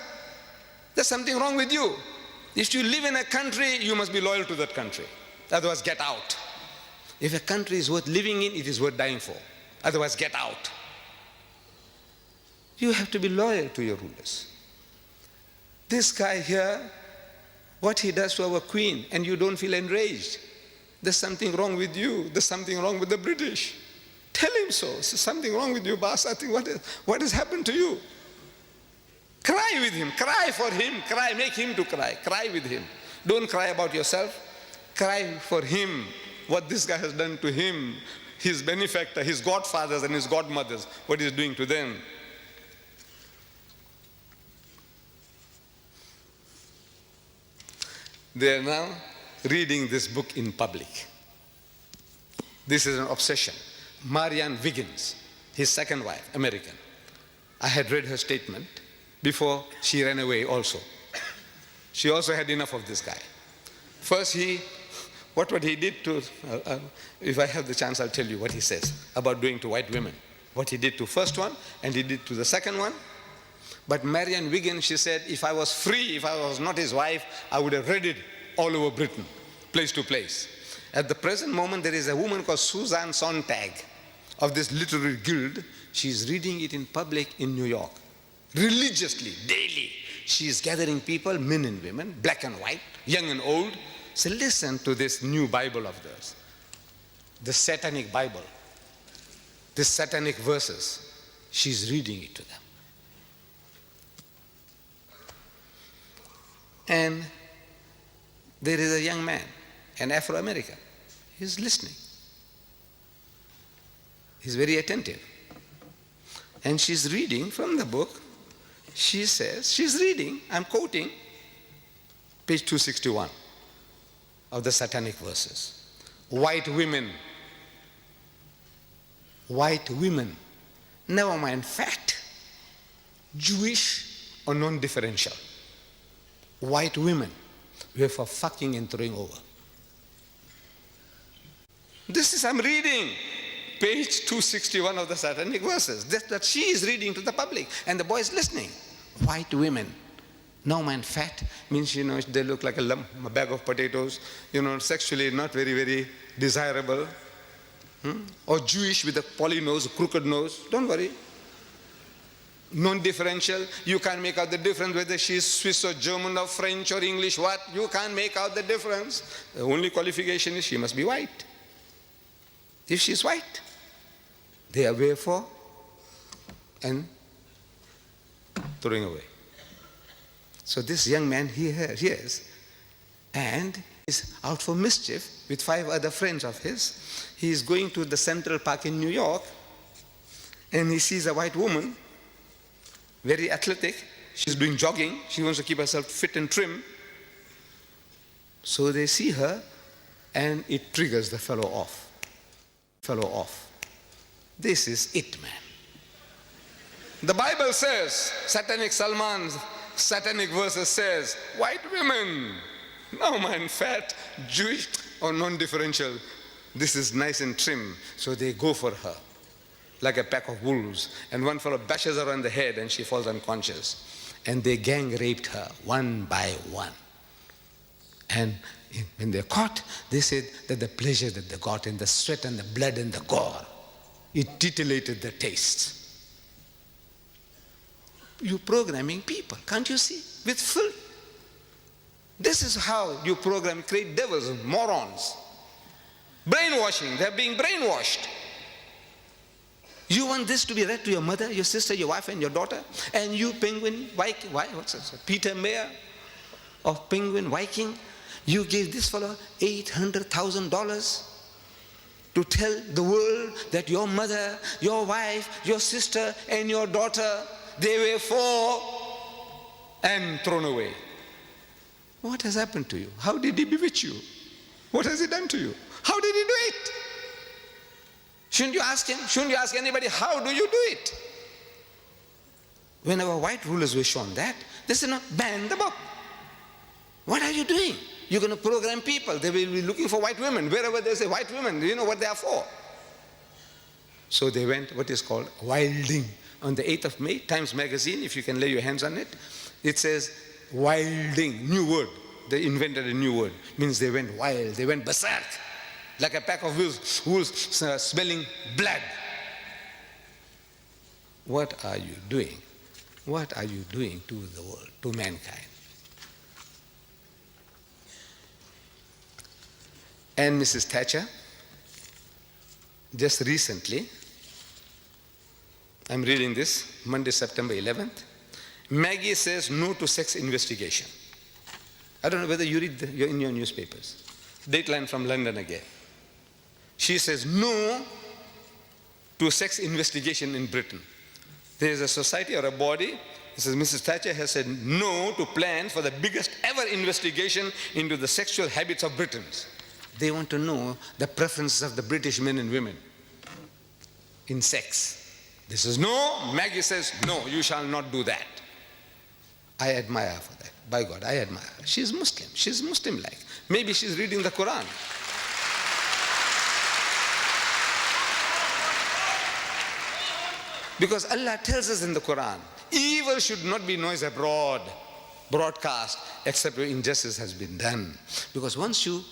There's something wrong with you. If you live in a country, you must be loyal to that country. Otherwise, get out. If a country is worth living in, it is worth dying for. Otherwise, get out. You have to be loyal to your rulers. This guy here, what he does to our queen, and you don't feel enraged. There's something wrong with you. There's something wrong with the British. Tell him so. There's something wrong with you, boss. I think what has happened to you? Cry with him. Cry for him. Cry. Make him to cry. Cry with him. Don't cry about yourself. Cry for him. What this guy has done to him, his benefactor, his godfathers and his godmothers, what he's doing to them. They are now reading this book in public. This is an obsession. Marianne Wiggins, his second wife, American. I had read her statement before she ran away also. She also had enough of this guy. First what he did to, if I have the chance, I'll tell you what he says about doing to white women. What he did to first one, and he did to the second one. But Marianne Wiggins, she said, if I was free, if I was not his wife, I would have read it all over Britain, place to place. At the present moment, there is a woman called Susan Sontag of this literary guild. She's reading it in public in New York, religiously, daily. She is gathering people, men and women, black and white, young and old. So listen to this new Bible of theirs, the Satanic Bible, the Satanic Verses. She's reading it to them. And there is a young man, an Afro-American. He's listening. He's very attentive. And she's reading from the book. She says, she's reading, I'm quoting, page 261 of the Satanic Verses. White women, never mind fat, Jewish or non-differential. White women were for fucking and throwing over. This is, I'm reading page 261 of the Satanic Verses. That she is reading to the public, and the boy is listening. White women, no man fat, means, they look like a lump, a bag of potatoes, sexually not very, very desirable. Or Jewish with a poly nose, crooked nose, don't worry. Non-differential, you can't make out the difference whether she's Swiss or German or French or English, what? You can't make out the difference. The only qualification is she must be white. If she's white, they are way for and throwing away. So this young man, he hears, and is out for mischief with 5 other friends of his. He is going to the Central Park in New York, and he sees a white woman, very athletic. She's doing jogging. She wants to keep herself fit and trim. So they see her, and it triggers the fellow off. This is it, man. The Bible says, Salman's Satanic Verses says, white women, no man, fat, Jewish or non-differential, this is nice and trim, so they go for her like a pack of wolves, and one fellow bashes her on the head and she falls unconscious, and they gang raped her one by one. And when they're caught, they said that the pleasure that they got in the sweat and the blood and the gore, it titillated the taste. You're programming people, can't you see? With filth. This is how you program, create devils, morons. Brainwashing, they're being brainwashed. You want this to be read to your mother, your sister, your wife, and your daughter? And you, Penguin Viking, what's this? Peter Mayer of Penguin Viking, you gave this fellow $800,000 to tell the world that your mother, your wife, your sister, and your daughter, they were for and thrown away. What has happened to you? How did he bewitch you? What has he done to you? How did he do it? Shouldn't you ask him? Shouldn't you ask anybody, how do you do it? When our white rulers were shown that, they said, no, ban the book. What are you doing? You're going to program people. They will be looking for white women. Wherever there's a white woman, you know what they are for. So they went what is called wilding. On the 8th of May, Times Magazine, if you can lay your hands on it, it says wilding, new word. They invented a new word. Means they went wild, they went berserk. Like a pack of wolves smelling blood. What are you doing? What are you doing to the world, to mankind? And Mrs. Thatcher, just recently, I'm reading this, Monday, September 11th, Maggie says no to sex investigation. I don't know whether you read in your newspapers. Dateline from London again. She says no to sex investigation in Britain. There is a society or a body, it says Mrs. Thatcher has said no to plans for the biggest ever investigation into the sexual habits of Britons. They want to know the preferences of the British men and women in sex. This is no. Maggie says, no, you shall not do that. I admire her for that. By God, I admire her. She's Muslim. She's Muslim-like. Maybe she's reading the Qur'an. Because Allah tells us in the Qur'an, evil should not be noised abroad, broadcast, except where injustice has been done. Because once you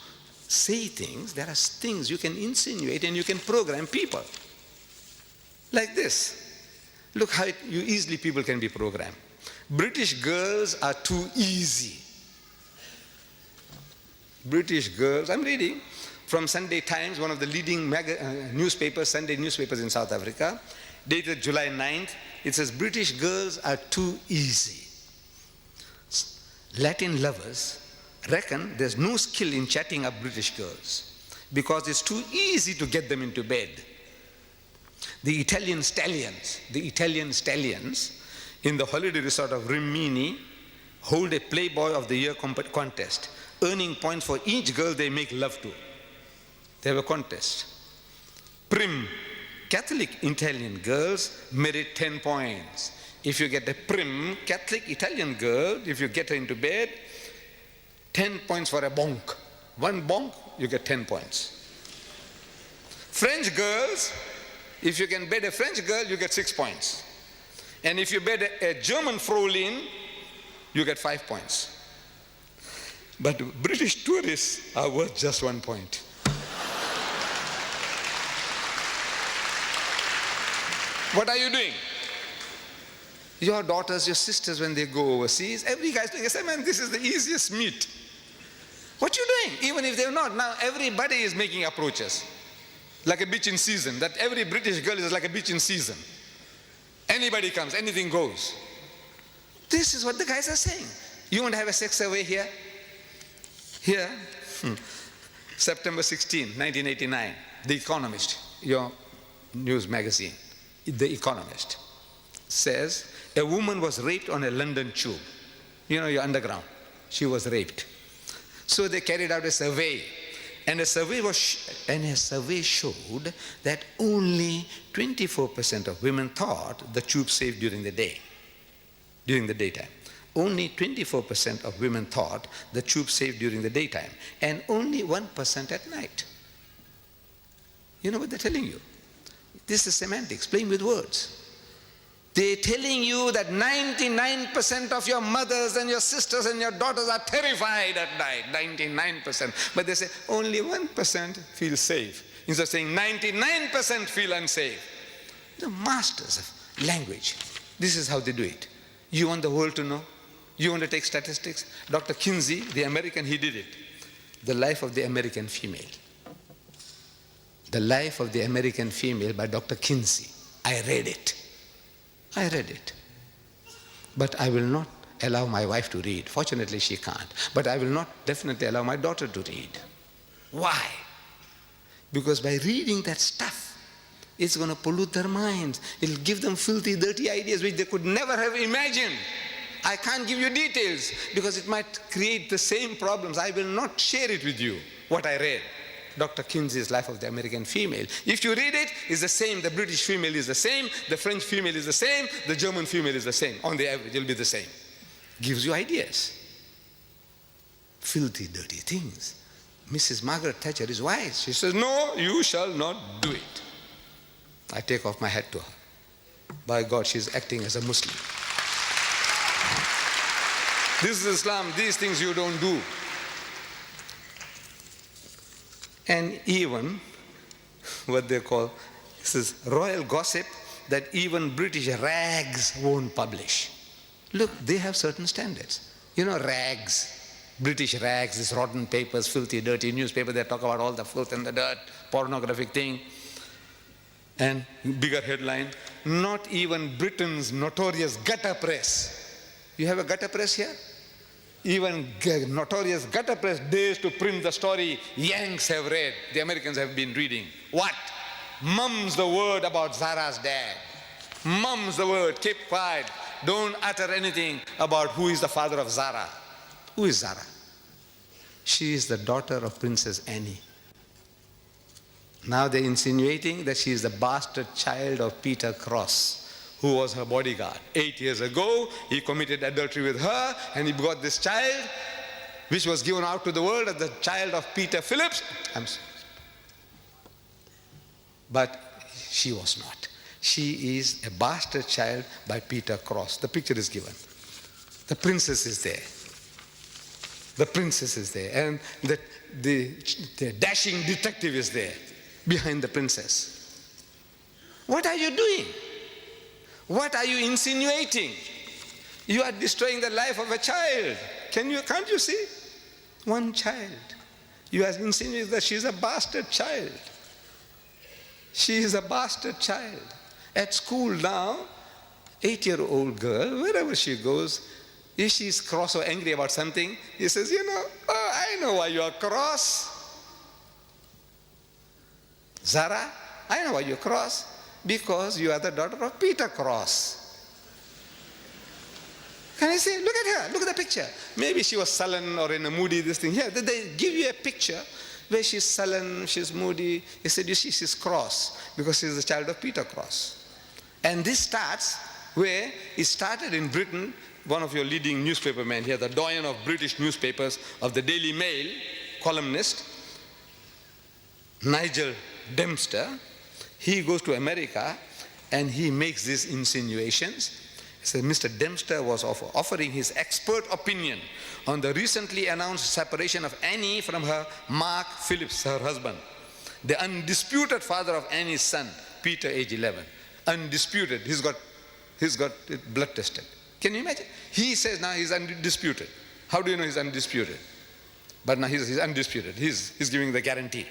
say things, there are things you can insinuate and you can program people. Like this. Look how easily people can be programmed. British girls are too easy. British girls, I'm reading from Sunday Times, one of the leading newspapers, Sunday newspapers in South Africa, dated July 9th. It says, British girls are too easy. Latin lovers reckon there's no skill in chatting up British girls because it's too easy to get them into bed. The Italian stallions in the holiday resort of Rimini hold a Playboy of the Year contest, earning points for each girl they make love to. They have a contest. Prim, Catholic Italian girls merit 10 points. If you get a prim Catholic Italian girl, if you get her into bed, 10 points for a bonk. One bonk, you get 10 points. French girls, if you can bed a French girl, you get 6 points. And if you bed a German Fraulein, you get 5 points. But British tourists are worth just 1 point. What are you doing? Your daughters, your sisters, when they go overseas, every guy's doing, I say, man, this is the easiest meat. What you doing? Even if they're not, now everybody is making approaches. Like a beach in season, that every British girl is like a beach in season. Anybody comes, anything goes. This is what the guys are saying. You want to have a sex survey here? Here, September 16, 1989, The Economist, your news magazine, The Economist, says a woman was raped on a London tube. You know, your underground. She was raped. So they carried out a survey. And a survey showed that only 24% of women thought the tube safe during the daytime. Only 24% of women thought the tube safe during the daytime, and only 1% at night. You know what they're telling you? This is semantics, playing with words. They're telling you that 99% of your mothers and your sisters and your daughters are terrified at night, 99%. But they say only 1% feel safe. Instead of saying 99% feel unsafe. The masters of language. This is how they do it. You want the world to know? You want to take statistics? Dr. Kinsey, the American, he did it. The Life of the American Female. The Life of the American Female by Dr. Kinsey. I read it. But I will not allow my wife to read. Fortunately, she can't. But I will not definitely allow my daughter to read. Why? Because by reading that stuff, it's going to pollute their minds. It'll give them filthy, dirty ideas which they could never have imagined. I can't give you details because it might create the same problems. I will not share it with you, what I read. Dr. Kinsey's Life of the American Female. If you read it, it's the same. The British female is the same. The French female is the same. The German female is the same. On the average, it'll be the same. Gives you ideas. Filthy, dirty things. Mrs. Margaret Thatcher is wise. She says, no, you shall not do it. I take off my hat to her. By God, she's acting as a Muslim. This is Islam. These things you don't do. And even what they call, this is royal gossip that even British rags won't publish. Look, they have certain standards. You know, rags, British rags, these rotten papers, filthy, dirty newspaper, they talk about all the filth and the dirt, pornographic thing. And bigger headline, not even Britain's notorious gutter press. You have a gutter press here? Even notorious gutter press dares to print the story Yanks have read, the Americans have been reading. What? Mum's the word about Zara's dad. Mum's the word, keep quiet. Don't utter anything about who is the father of Zara. Who is Zara? She is the daughter of Princess Anne. Now they're insinuating that she is the bastard child of Peter Cross, who was her bodyguard. 8 years ago, he committed adultery with her, and he got this child, which was given out to the world as the child of Peter Phillips. But she was not. She is a bastard child by Peter Cross. The picture is given. The princess is there. The princess is there. And the dashing detective is there behind the princess. What are you doing? What are you insinuating? You are destroying the life of a child. Can't you see? One child. You are insinuating that she is a bastard child. She is a bastard child. At school now, 8-year-old girl, wherever she goes, if she's cross or angry about something, he says, I know why you are cross. Zara, I know why you're cross. Because you are the daughter of Peter Cross. Can I say, look at her, look at the picture. Maybe she was sullen or in a moody, this thing. Here, they give you a picture where she's sullen, she's moody. He said, you see, she's cross because she's the child of Peter Cross. And this starts where it started in Britain. One of your leading newspaper men here, the doyen of British newspapers, of the Daily Mail, columnist, Nigel Dempster, he goes to America and he makes these insinuations. He says Mr. Dempster was offering his expert opinion on the recently announced separation of Annie from her Mark Phillips, her husband, the undisputed father of Annie's son, Peter, age 11. Undisputed. He's got it blood tested. Can you imagine? He says now he's undisputed. How do you know he's undisputed? But now he's undisputed. He's giving the guarantee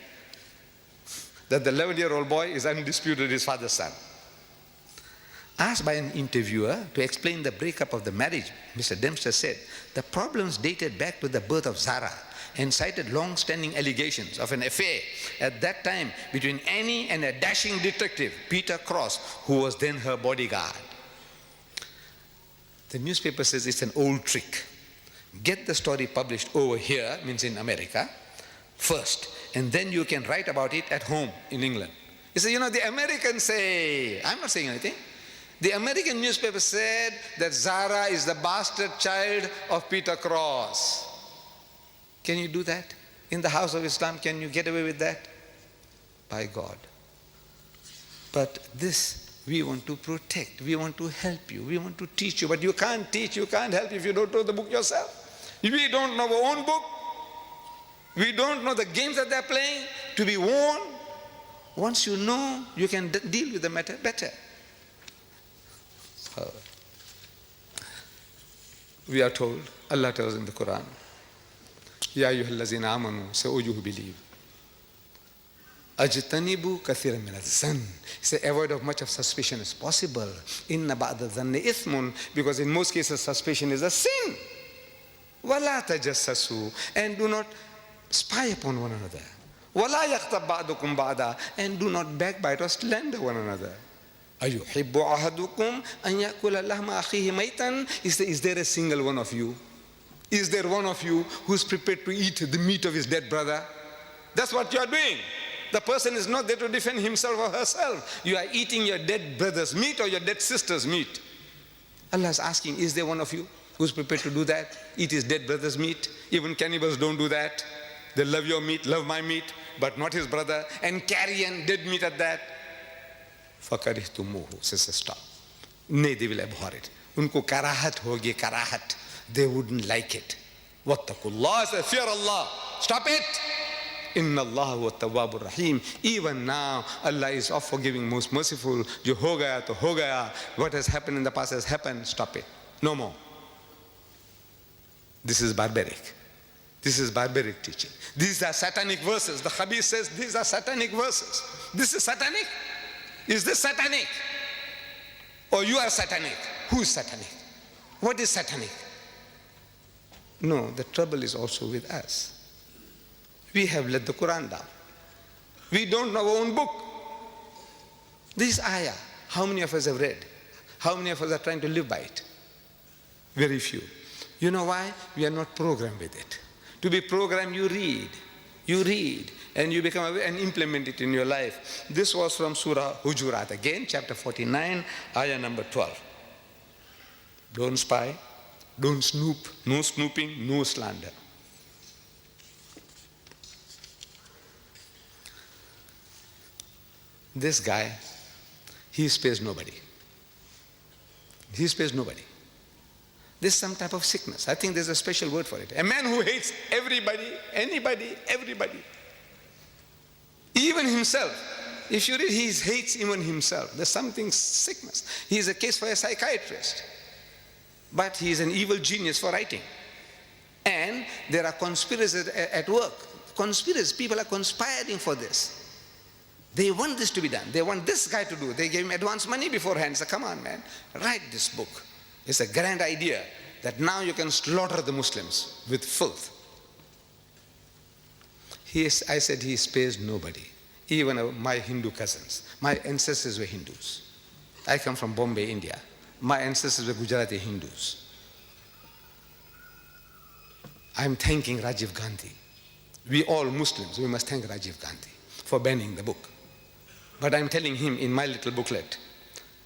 that the 11-year-old boy is undisputed his father's son. Asked by an interviewer to explain the breakup of the marriage, Mr. Dempster said, the problems dated back to the birth of Zara and cited long-standing allegations of an affair at that time between Annie and a dashing detective, Peter Cross, who was then her bodyguard. The newspaper says it's an old trick. Get the story published over here, means in America, first, and then you can write about it at home in England. You say, the Americans say, I'm not saying anything. The American newspaper said that Zara is the bastard child of Peter Cross. Can you do that? In the house of Islam, can you get away with that? By God. But this we want to protect, we want to help you, we want to teach you, but you can't teach, you can't help if you don't know the book yourself. If we don't know our own book, we don't know the games that they're playing, to be warned. Once you know, you can deal with the matter better. We are told, Allah tells in the Qur'an, Ya ayyuhallazina amanu, say, O you who believe, Ajtanibu kathiran min az-zann. Say, avoid of much of suspicion as possible. Inna ba'da dhanni ithmun, because in most cases suspicion is a sin. Wala tajassasu, and do not spy upon one another. Wala yaghtab ba'dukum ba'da, and do not backbite or slander one another. Ayuhibbu ahadukum an yakula lahma akhihi maytan. Is there a single one of you? Is there one of you who's prepared to eat the meat of his dead brother? That's what you are doing. The person is not there to defend himself or herself. You are eating your dead brother's meat or your dead sister's meat. Allah is asking, is there one of you who's prepared to do that? Eat his dead brother's meat? Even cannibals don't do that. They love your meat, love my meat, but not his brother, and carry on dead meat at that. فَكَرِهْتُمُوهُ, says, stop. Nay, they will abhor it. Unko karahat hogi, karahat. They wouldn't like it. Wattaqullah, say, fear Allah. Stop it. Inna Allah wa tawwabur rahim. Even now, Allah is of forgiving, most merciful. Jo ho gaya to ho gaya. What has happened in the past has happened. Stop it. No more. This is barbaric. This is barbaric teaching. These are satanic verses. The Khabir says these are satanic verses. This is satanic? Is this satanic? Or you are satanic? Who is satanic? What is satanic? No, the trouble is also with us. We have let the Qur'an down. We don't know our own book. This ayah, how many of us have read? How many of us are trying to live by it? Very few. You know why? We are not programmed with it. To be programmed, you read, and you become aware and implement it in your life. This was from Surah Hujurat, again, chapter 49, ayah number 12. Don't spy, don't snoop, no snooping, no slander. This guy, he spares nobody. He spares nobody. This is some type of sickness. I think there's a special word for it. A man who hates everybody, anybody, everybody. Even himself. If you read, he hates even himself. There's something sickness. He is a case for a psychiatrist. But he is an evil genius for writing. And there are conspirators at work. Conspirators, people are conspiring for this. They want this to be done. They want this guy to do. They gave him advance money beforehand. So come on, man, write this book. It's a grand idea that now you can slaughter the Muslims with filth. I said he spares nobody. Even my Hindu cousins. My ancestors were Hindus. I come from Bombay, India. My ancestors were Gujarati Hindus. I'm thanking Rajiv Gandhi. We all Muslims, we must thank Rajiv Gandhi for banning the book. But I'm telling him in my little booklet,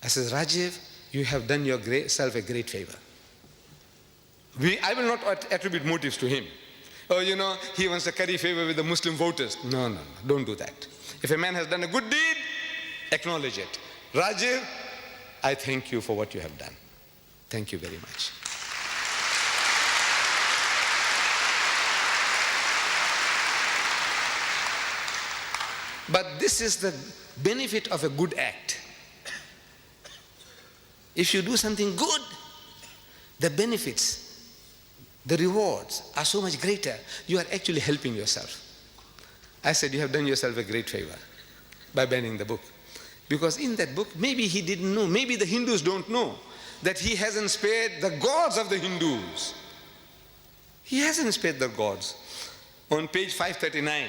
I says, Rajiv, you have done yourself a great favor. I will not attribute motives to him. Oh, he wants to curry favor with the Muslim voters. No, don't do that. If a man has done a good deed, acknowledge it. Rajiv, I thank you for what you have done. Thank you very much. But this is the benefit of a good act. If you do something good, the benefits, the rewards are so much greater. You are actually helping yourself. I said, you have done yourself a great favor by banning the book. Because in that book, maybe he didn't know, maybe the Hindus don't know, that he hasn't spared the gods of the Hindus. He hasn't spared the gods. On page 539,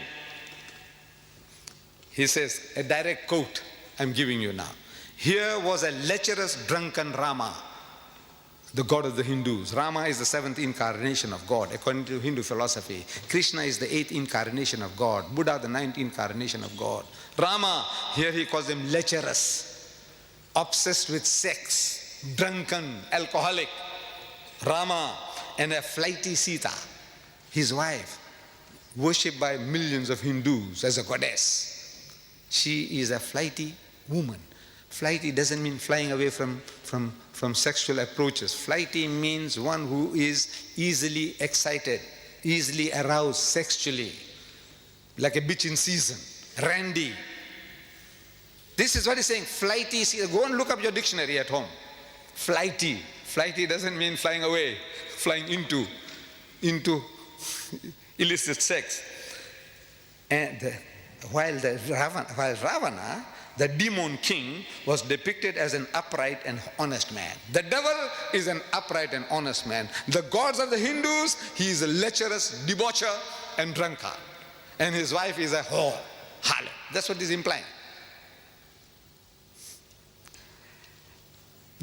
he says, a direct quote I'm giving you now. Here was a lecherous drunken Rama. the God of the Hindus. Rama is the seventh incarnation of God, according to Hindu philosophy. Krishna is the eighth incarnation of God. Buddha, the ninth incarnation of God. Rama, here he calls him lecherous, obsessed with sex, drunken, alcoholic. Rama, and a flighty Sita, his wife, worshipped by millions of Hindus as a goddess. She is a flighty woman. Flighty doesn't mean flying away from sexual approaches. Flighty means one who is easily excited, easily aroused sexually, like a bitch in season, randy. This is what he's saying, flighty. Go and look up your dictionary at home. Flighty. Flighty doesn't mean flying away, flying into illicit sex. And while Ravana, the demon king, was depicted as an upright and honest man. The devil is an upright and honest man. The gods of the Hindus, he is a lecherous debaucher and drunkard. And his wife is a whore, harlot. That's what he's implying.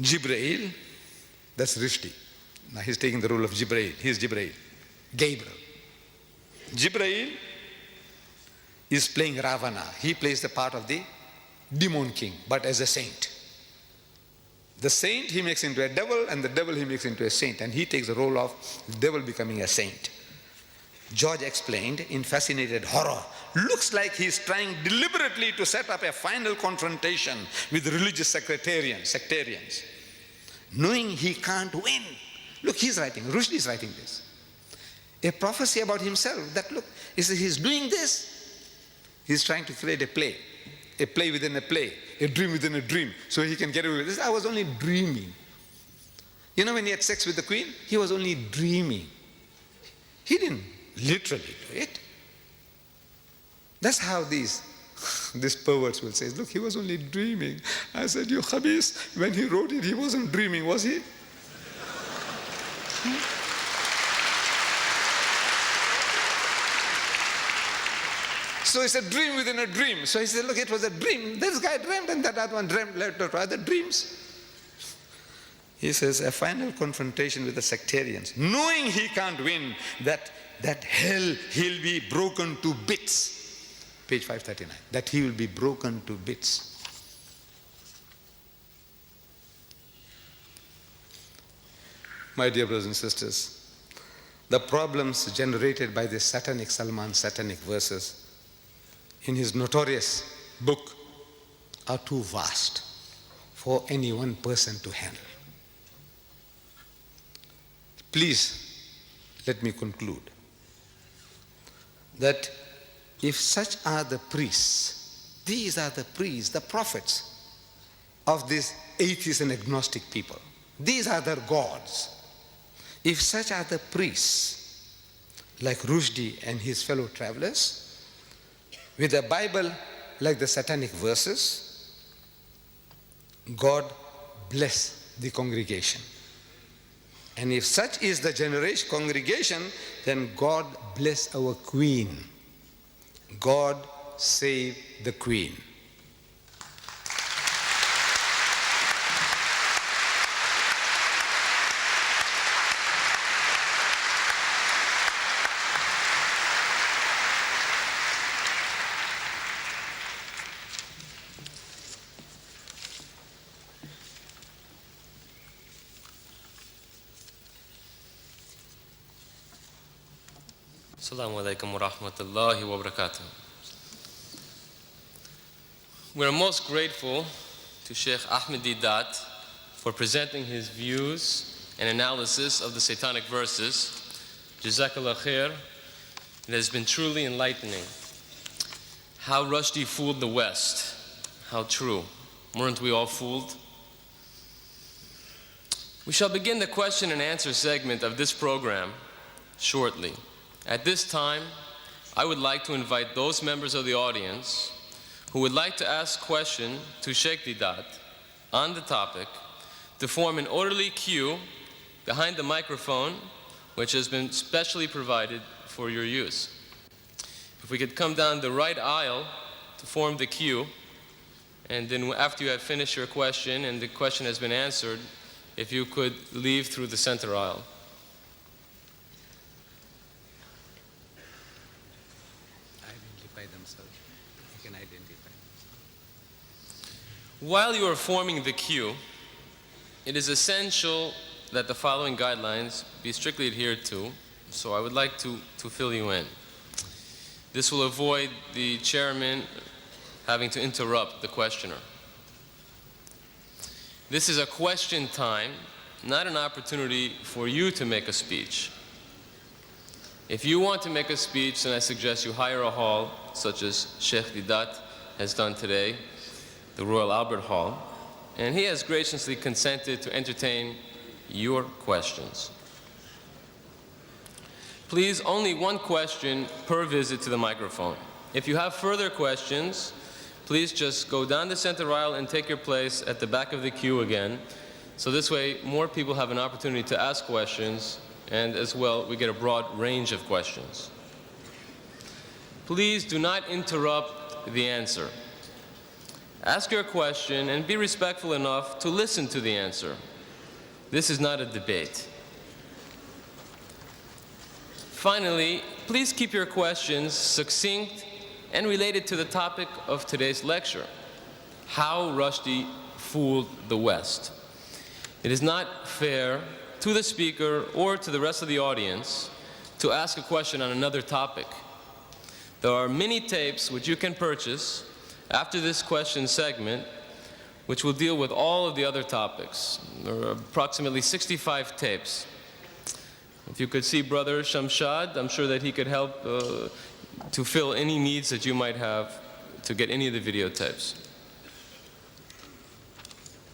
Jibreel, that's Rushdie. Now he's taking the role of Jibreel. He's Jibreel. Gabriel. Jibreel is playing Ravana. He plays the part of the demon king, but as a saint. The saint he makes into a devil, and the devil he makes into a saint, and he takes the role of the devil becoming a saint. George explained in fascinated horror, looks like he's trying deliberately to set up a final confrontation with religious sectarians, knowing he can't win. Look, he's writing, Rushdie is writing this. A prophecy about himself that, look, he's doing this. He's trying to create a play within a play, a dream within a dream, so he can get away with this. I was only dreaming. You know, when he had sex with the queen, he was only dreaming. He didn't literally do it. That's how these perverts will say, look, he was only dreaming. I said, you khabis, when he wrote it, he wasn't dreaming, was he? So it's a dream within a dream. So he said, look, it was a dream. This guy dreamt and that other one dreamt, later other dreams. He says, a final confrontation with the sectarians, knowing he can't win, that hell he'll be broken to bits. Page 539, that he will be broken to bits. My dear brothers and sisters, the problems generated by this satanic Salman, Satanic Verses, in his notorious book, are too vast for any one person to handle. Please, let me conclude that if such are the priests, these are the priests, the prophets of these atheist and agnostic people, these are their gods. If such are the priests, like Rushdie and his fellow travelers, with a Bible like the Satanic Verses, God bless the congregation. And if such is the congregation, then God bless our queen. God save the queen.
Assalamu alaikum wa rahmatullahi wa barakatuh. We're most grateful to Shaikh Ahmed Deedat for presenting his views and analysis of the Satanic Verses. Jazakallah khair. It has been truly enlightening. How Rushdie fooled the West. How true. Weren't we all fooled? We shall begin the question and answer segment of this program shortly. At this time, I would like to invite those members of the audience who would like to ask questions to Shaikh Deedat on the topic to form an orderly queue behind the microphone, which has been specially provided for your use. If we could come down the right aisle to form the queue, and then after you have finished your question and the question has been answered, if you could leave through the center aisle.
Identify themselves. They can identify themselves.
While you are forming the queue, it is essential that the following guidelines be strictly adhered to, so I would like to fill you in. This will avoid the chairman having to interrupt the questioner. This is a question time, not an opportunity for you to make a speech. If you want to make a speech, then I suggest you hire a hall, such as Shaikh Deedat has done today, the Royal Albert Hall, and he has graciously consented to entertain your questions. Please, only one question per visit to the microphone. If you have further questions, please just go down the center aisle and take your place at the back of the queue again. So this way, more people have an opportunity to ask questions, and as well, we get a broad range of questions. Please do not interrupt the answer. Ask your question and be respectful enough to listen to the answer. This is not a debate. Finally, please keep your questions succinct and related to the topic of today's lecture, how Rushdie fooled the West. It is not fair to the speaker or to the rest of the audience to ask a question on another topic. There are many tapes which you can purchase after this question segment which will deal with all of the other topics. There are approximately 65 tapes. If you could see Brother Shamshad, I'm sure that he could help to fill any needs that you might have to get any of the videotapes.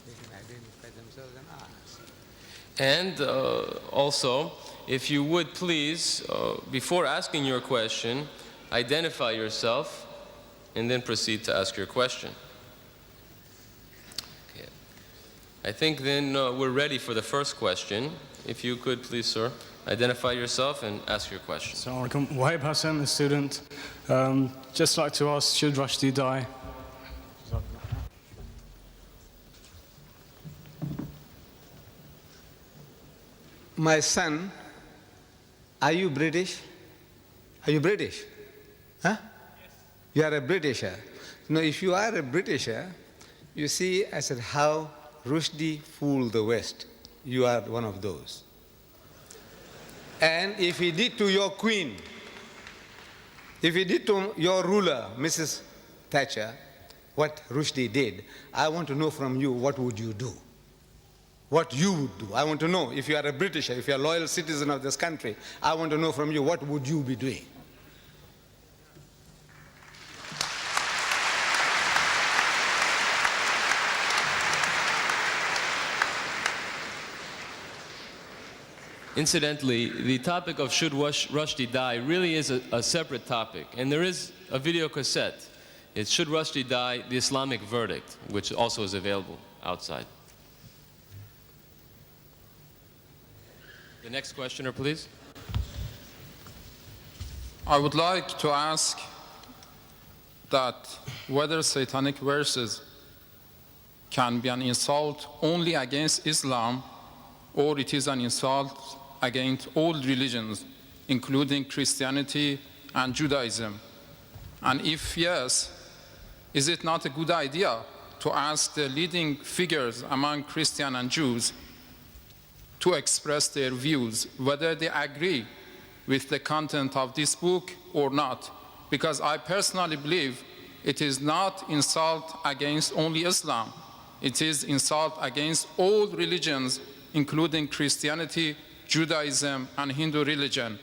They can identify themselves and ask.
And also, if you would please, before asking your question, identify yourself and then proceed to ask your question. Okay. I think then we're ready for the first question. If you could please, sir, identify yourself and ask your question.
Assalamu alaikum. Wahib Hassan, a student. Just like to ask, should Rushdie die?
My son, are you British? Are you British? Huh? Yes. You are a Britisher. No, if you are a Britisher, you see, I said, how Rushdie fooled the West. You are one of those. And if he did to your queen, if he did to your ruler, Mrs. Thatcher, what Rushdie did, I want to know from you, what would you do? What you would do. I want to know, if you are a Britisher, if you are a loyal citizen of this country, I want to know from you, what would you be doing?
Incidentally, the topic of should Rushdie die really is a separate topic, and there is a video cassette. It's Should Rushdie Die, the Islamic Verdict, which also is available outside. The next questioner, please.
I would like to ask that whether Satanic Verses can be an insult only against Islam, or it is an insult against all religions, including Christianity and Judaism. And if yes, is it not a good idea to ask the leading figures among Christians and Jews to express their views, whether they agree with the content of this book or not? Because I personally believe it is not insult against only Islam. It is insult against all religions, including Christianity, Judaism, and Hindu religion.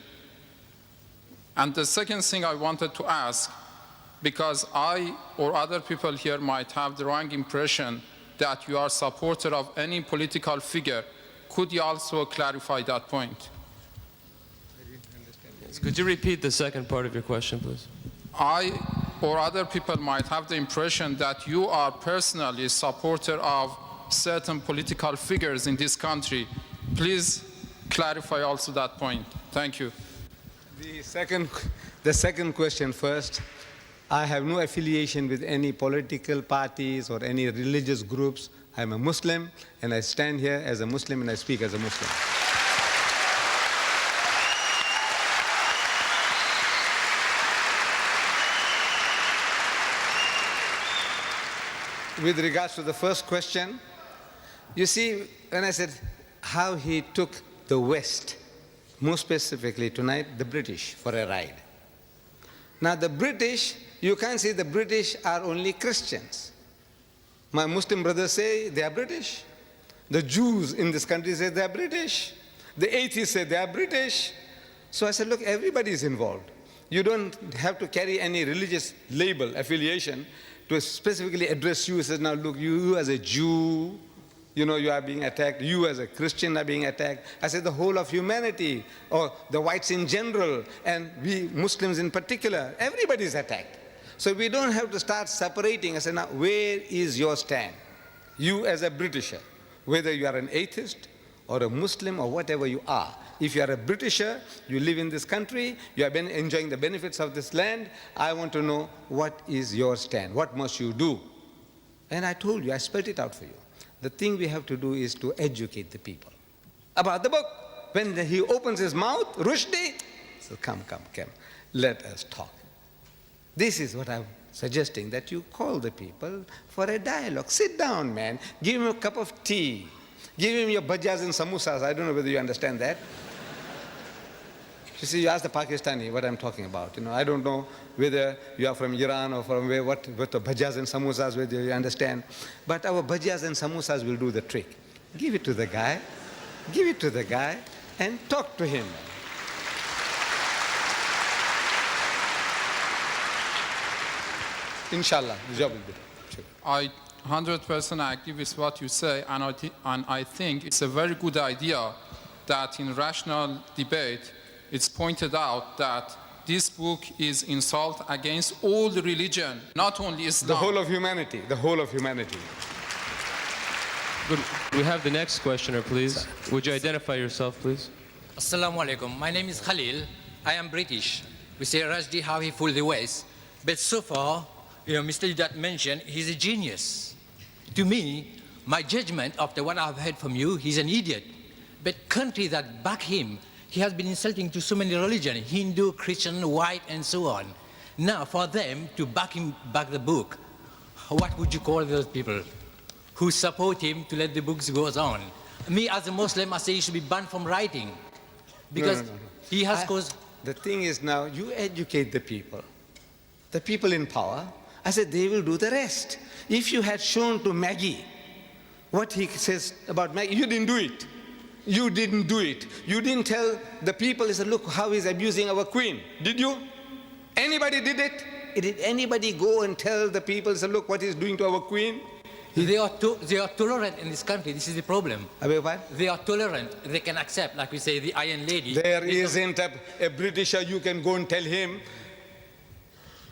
And the second thing I wanted to ask, because I or other people here might have the wrong impression that you are a supporter of any political figure, could you also clarify that point?
Yes. Could you repeat the second part of your question, please?
I or other people might have the impression that you are personally a supporter of certain political figures in this country. Please clarify also that point. Thank you.
The second question first. I have no affiliation with any political parties or any religious groups. I'm a Muslim, and I stand here as a Muslim, and I speak as a Muslim. With regards to the first question, you see, when I said how he took the West, more specifically tonight, the British, for a ride. Now the British, you can't say the British are only Christians. My Muslim brothers say they are British. The Jews in this country say they are British. The atheists say they are British. So I said, look, everybody is involved. You don't have to carry any religious label, affiliation, to specifically address you. He says, now look, you as a Jew, you know, you are being attacked. You as a Christian are being attacked. I said the whole of humanity, or the whites in general, and we Muslims in particular, everybody is attacked. So we don't have to start separating. I said, now where is your stand? You as a Britisher, whether you are an atheist or a Muslim or whatever you are. If you are a Britisher, you live in this country, you have been enjoying the benefits of this land, I want to know what is your stand, what must you do? And I told you, I spelled it out for you. The thing we have to do is to educate the people about the book. When he opens his mouth, Rushdie, so come, let us talk. This is what I'm suggesting, that you call the people for a dialogue. Sit down, man, give him a cup of tea, give him your bhajjas and samosas. I don't know whether you understand that. You see, you ask the Pakistani what I'm talking about. You know, I don't know whether you are from Iran or from where, what the bhajjas and samosas, whether you understand. But our bhajjas and samosas will do the trick. Give it to the guy, and talk to him. Inshallah, the job will be done.
I 100% agree with what you say, and I think it's a very good idea that in rational debate it's pointed out that this book is insult against all the religion, not only Islam.
The whole of humanity, the whole of humanity.
Good. We have the next questioner, please. Would you identify yourself, please?
Assalamu alaikum. My name is Khalil. I am British. We say Rushdie how he fooled the West. But so far, Mr. Deedat mentioned he's a genius. To me, my judgment after what I've heard from you, he's an idiot. But countries that back him, he has been insulting to so many religions, Hindu, Christian, white, and so on. Now, for them to back the book, what would you call those people who support him to let the books go on? Me, as a Muslim, I say he should be banned from writing. Because
No.
he has caused...
The thing is now, you educate the people in power. I said they will do the rest. If you had shown to Maggie what he says about Maggie, you didn't do it. You didn't do it. You didn't tell the people, he said, look how he's abusing our queen. Did you? Anybody did it? Did anybody go and tell the people, he said, look what he's doing to our queen?
They are tolerant in this country. This is the problem.
What?
They are tolerant. They can accept, like we say, the Iron Lady.
There isn't a Britisher you can go and tell him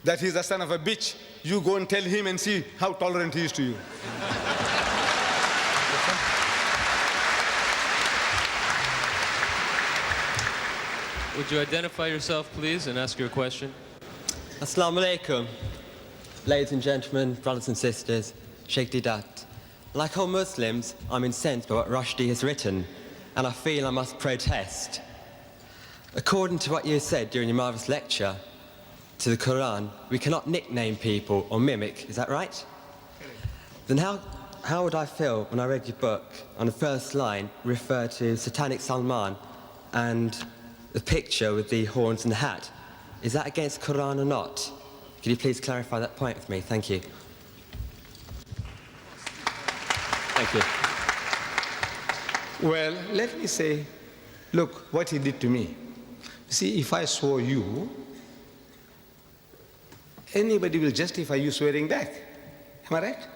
that he's the son of a bitch. You go and tell him and see how tolerant he is to you.
Would you identify yourself, please, and ask your question?
Assalamu alaikum. Ladies and gentlemen, brothers and sisters, Shaikh Deedat. Like all Muslims, I'm incensed by what Rushdie has written, and I feel I must protest. According to what you said during your marvelous lecture to the Qur'an, we cannot nickname people or mimic, is that right? Then how would I feel when I read your book on the first line refer to Satanic Salman and the picture with the horns and the hat? Is that against Qur'an or not? Could you please clarify that point for me? Thank you. Thank you.
Well, let me say, look what he did to me. See, if I swore you, anybody will justify you swearing back. Am I right?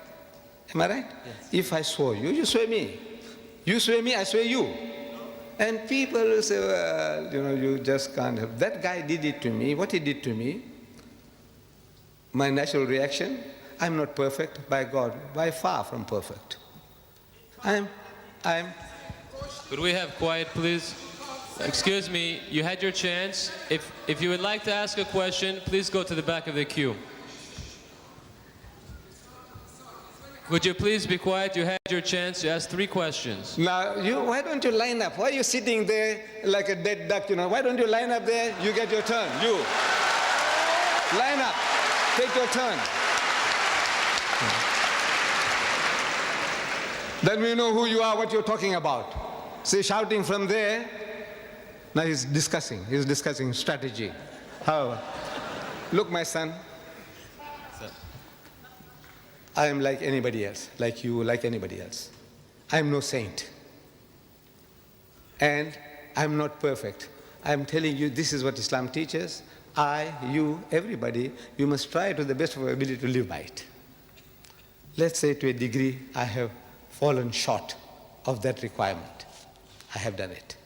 Am I right?
Yes.
If I swore you, you swear me. You swear me, I swear you. And people will say, well, you just can't help. That guy did it to me. What he did to me, my natural reaction, I'm not perfect, by God, by far from perfect. I'm.
Could we have quiet, please? Excuse me, you had your chance. If you would like to ask a question, please go to the back of the queue.
Could you please be quiet? You had your chance to ask 3 questions.
Now, why don't you line up? Why are you sitting there like a dead duck, Why don't you line up there? You get your turn. You. Line up. Take your turn. Then we know who you are, what you're talking about. See, shouting from there. Now he's discussing strategy. However, look, my son, I am like anybody else, like you, like anybody else. I am no saint. And I'm not perfect. I'm telling you, this is what Islam teaches. I, you, everybody, you must try to the best of our ability to live by it. Let's say to a degree, I have fallen short of that requirement. I have done it.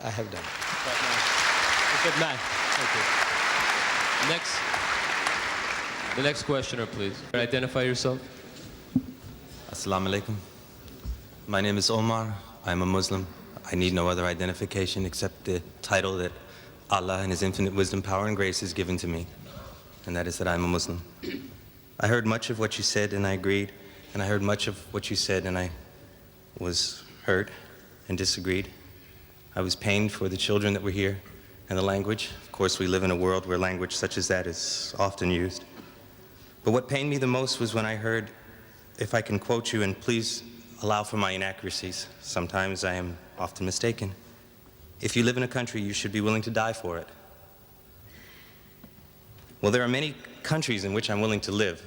I have done it.
Good man. The next questioner, please. Identify yourself.
Assalamu alaikum. My name is Omar. I'm a Muslim. I need no other identification except the title that Allah in His infinite wisdom, power, and grace has given to me, and that is that I'm a Muslim. I heard much of what you said and I agreed, and I heard much of what you said and I was hurt and disagreed. I was pained for the children that were here and the language. Of course, we live in a world where language such as that is often used. But what pained me the most was when I heard, if I can quote you, and please allow for my inaccuracies. Sometimes I am often mistaken. If you live in a country, you should be willing to die for it. Well, there are many countries in which I'm willing to live,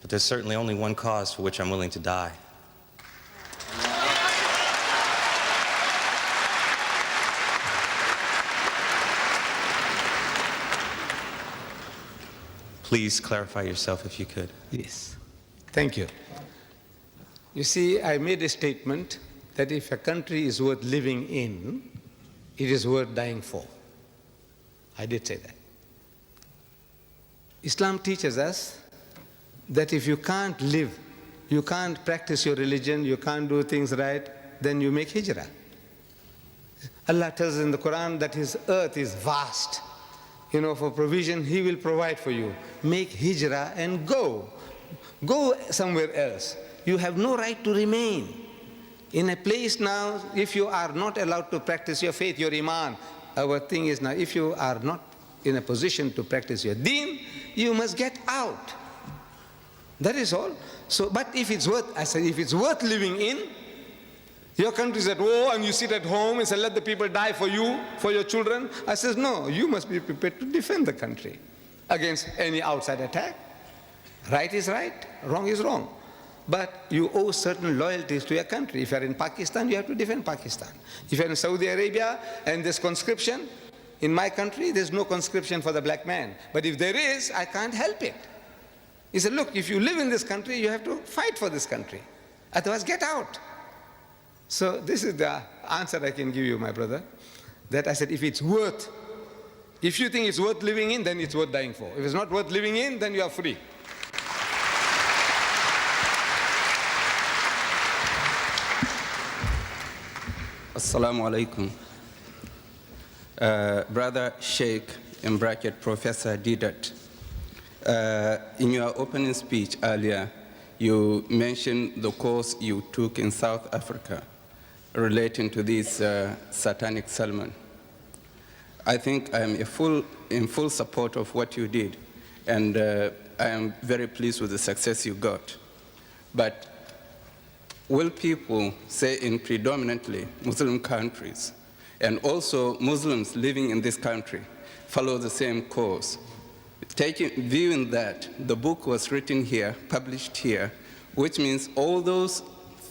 but there's certainly only one cause for which I'm willing to die. Please clarify yourself if you could.
Yes. Thank you. You see, I made a statement that if a country is worth living in, it is worth dying for. I did say that. Islam teaches us that if you can't live, you can't practice your religion, you can't do things right, then you make hijrah. Allah tells in the Qur'an that His earth is vast. For provision, He will provide for you. Make hijrah and go. Go somewhere else. You have no right to remain in a place now. If you are not allowed to practice your faith, your iman, our thing is now, if you are not in a position to practice your deen, you must get out. That is all. So, but if it's worth, I said, if it's worth living in, your country is at war and you sit at home and say, let the people die for you, for your children. I says, no, you must be prepared to defend the country against any outside attack. Right is right, wrong is wrong. But you owe certain loyalties to your country. If you're in Pakistan, you have to defend Pakistan. If you're in Saudi Arabia and there's conscription, in my country, there's no conscription for the black man. But if there is, I can't help it. He said, look, if you live in this country, you have to fight for this country. Otherwise, get out. So this is the answer I can give you, my brother, that I said, if you think it's worth living in, then it's worth dying for. If it's not worth living in, then you are free.
Assalamu alaikum. Brother Sheikh, in bracket Professor Deedat, in your opening speech earlier, you mentioned the course you took in South Africa relating to this Satanic Salman. I think I am in full support of what you did, and I am very pleased with the success you got. But will people, say in predominantly Muslim countries, and also Muslims living in this country, follow the same course? Viewing that the book was written here, published here, which means all those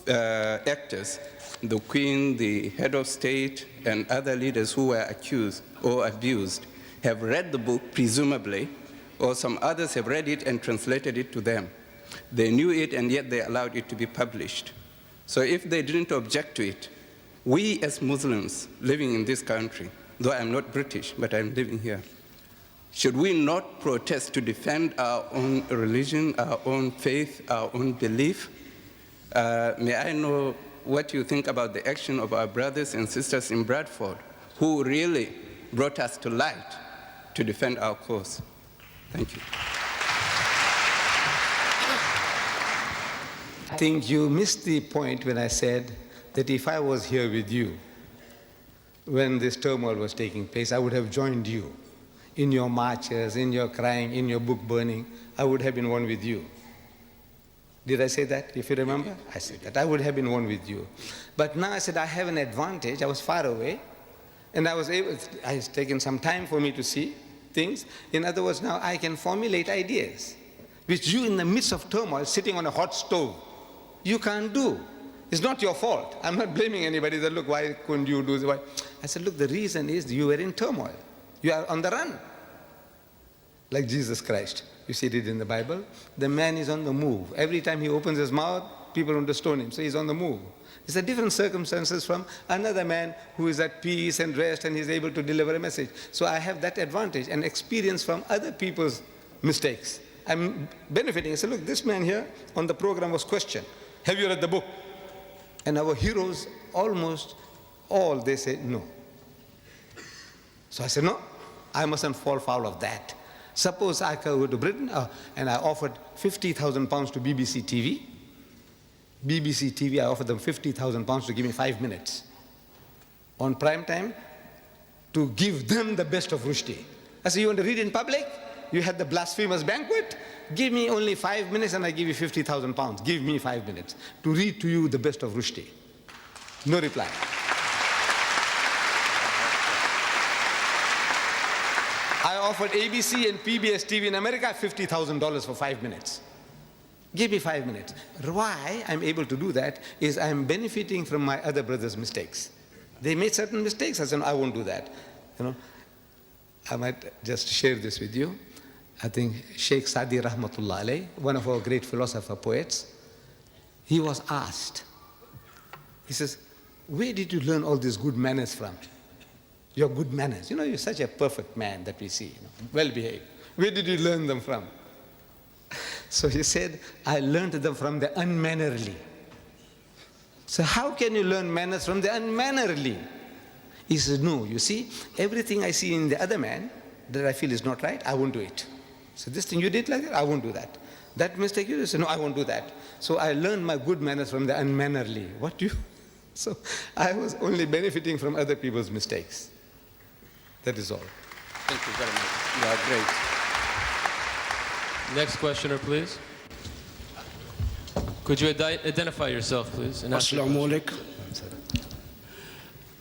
actors, the Queen, the head of state, and other leaders who were accused or abused, have read the book, presumably, or some others have read it and translated it to them. They knew it, and yet they allowed it to be published. So if they didn't object to it, we as Muslims living in this country, though I'm not British, but I'm living here, should we not protest to defend our own religion, our own faith, our own belief? May I know what you think about the action of our brothers and sisters in Bradford, who really brought us to light to defend our cause? Thank you.
think you missed the point when I said that if I was here with you when this turmoil was taking place, I would have joined you in your marches, in your crying, in your book burning. I would have been one with you. Did I say that, if you remember? I said that. I would have been one with you. But now I said I have an advantage. I was far away, and it's taken some time for me to see things. In other words, now I can formulate ideas, which you in the midst of turmoil, sitting on a hot stove, you can't do. It's not your fault. I'm not blaming anybody that, look, why couldn't you do this? Why? I said, look, the reason is you were in turmoil. You are on the run. Like Jesus Christ. You see it in the Bible. The man is on the move. Every time he opens his mouth, people want to stone him. So he's on the move. It's a different circumstances from another man who is at peace and rest and he's able to deliver a message. So I have that advantage and experience from other people's mistakes. I'm benefiting. I said, look, this man here on the program was questioned. Have you read the book? And our heroes, almost all, they said no. So I said, no, I mustn't fall foul of that. Suppose I go to Britain and I offered 50,000 pounds to BBC TV. BBC TV, I offered them 50,000 pounds to give me 5 minutes on prime time to give them the best of Rushdie. I said, you want to read in public? You had the blasphemous banquet? Give me only 5 minutes and I give you 50,000 pounds. Give me 5 minutes to read to you the best of Rushdie. No reply. I offered ABC and PBS TV in America $50,000 for 5 minutes. Give me 5 minutes. Why I'm able to do that is I'm benefiting from my other brothers' mistakes. They made certain mistakes. I said, no, I won't do that. You know, I might just share this with you. I think Sheikh Sadi Rahmatullah alayh, one of our great philosopher poets, he was asked, he says, where did you learn all these good manners from? Your good manners. You know, you're such a perfect man that we see, you know, well behaved. Where did you learn them from? So he said, I learned them from the unmannerly. So how can you learn manners from the unmannerly? He says, no, you see, everything I see in the other man that I feel is not right, I won't do it. So this thing you did like that, I won't do that. That mistake you did, so no, I won't do that. So I learned my good manners from the unmannerly. What do you? So I was only benefiting from other people's mistakes. That is all.
Thank you very much. You are great.
Next questioner, please. Could you identify yourself, please?
Assalamu alaikum.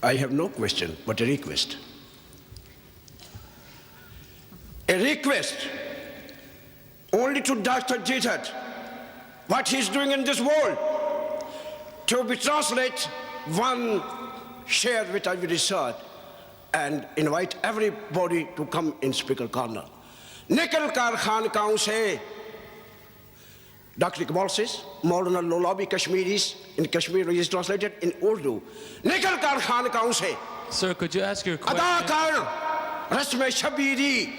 I have no question, but a request. A request only to Dr. Deedat, what he's doing in this world, to be translate one share which I will research and invite everybody to come in speaker corner. Nikal kar khankaon se, Dr. Iqbal says, Maulana Lolabi Kashmiris, in Kashmir is translated in Urdu. Nikal kar khankaon se.
Sir, could you ask your question?
Ada kar rasme shabiri,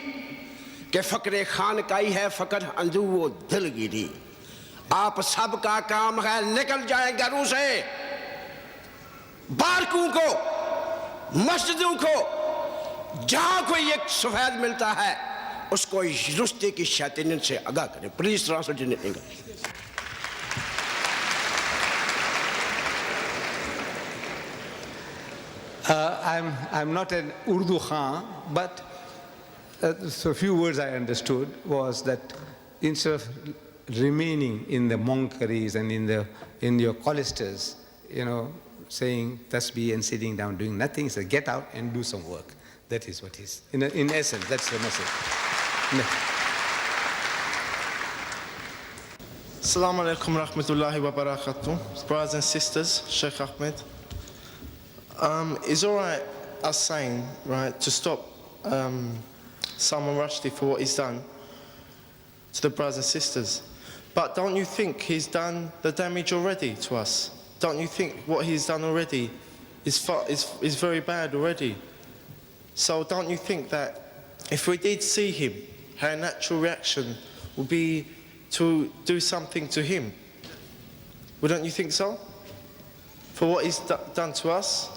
ke fakre khankai hai fakar andu wo dilgiri. आप सबका काम है निकल जाए घरों से, बारकों को, मस्जिदों को, जहां कोई एक सफेद मिलता है उसको रुश्ती की शैतानी से आगाह करें. Please translate in English.
I'm not an Urdu Khan, but so a few words I understood was that instead of remaining in the monkeries and in your cloisters, you know, saying tasbih and sitting down doing nothing, so get out and do some work. That is what is. In essence, that's the message.
Assalamu alaikum rahmatullahi wa barakatuh. Brothers and sisters, Shaikh Ahmed. It's all right us saying, right, to stop Salman Rushdie for what he's done to the brothers and sisters. But don't you think he's done the damage already to us? Don't you think what he's done already is very bad already? So don't you think that if we did see him, our natural reaction would be to do something to him? Wouldn't you think so? For what he's done to us?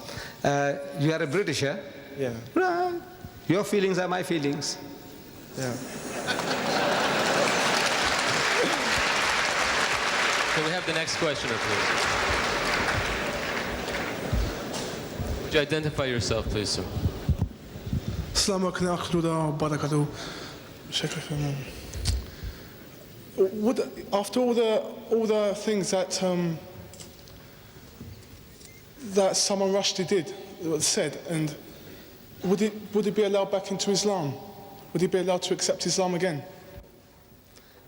You are a Britisher?
Yeah.
Right. Your feelings are my feelings.
Yeah.
Can we have the next questioner, please? Would you identify yourself, please, sir?
Assalamu alaikum wa barakatuh. After all the things that that Salman Rushdie did, said, and would he be allowed back into Islam? Would he be allowed to accept Islam again?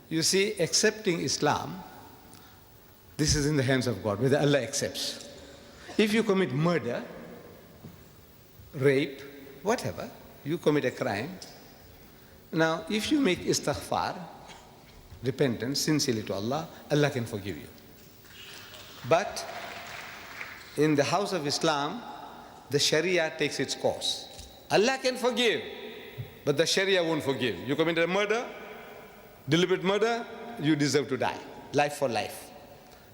You see, accepting Islam, this is in the hands of God, whether Allah accepts. If you commit murder, rape, whatever, you commit a crime. Now, if you make istighfar, repentance, sincerely to Allah, Allah can forgive you. But in the house of Islam, the Sharia takes its course. Allah can forgive, but the Sharia won't forgive. You committed a murder, deliberate murder, you deserve to die, life for life.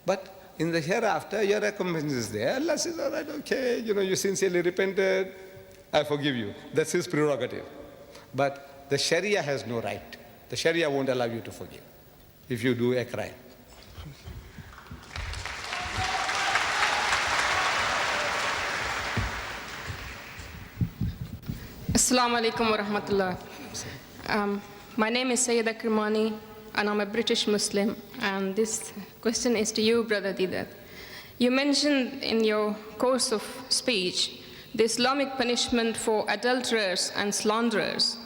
But in the hereafter, your recompense is there. Allah says, all right, okay, you sincerely repented, I forgive you. That's His prerogative. But the Sharia has no right. The Sharia won't allow you to forgive if you do a crime.
Assalamu alaikum wa rahmatullah. My name is Sayyida Kirmani, and I'm a British Muslim. And this question is to you, Brother Deedat. You mentioned in your course of speech the Islamic punishment for adulterers and slanderers,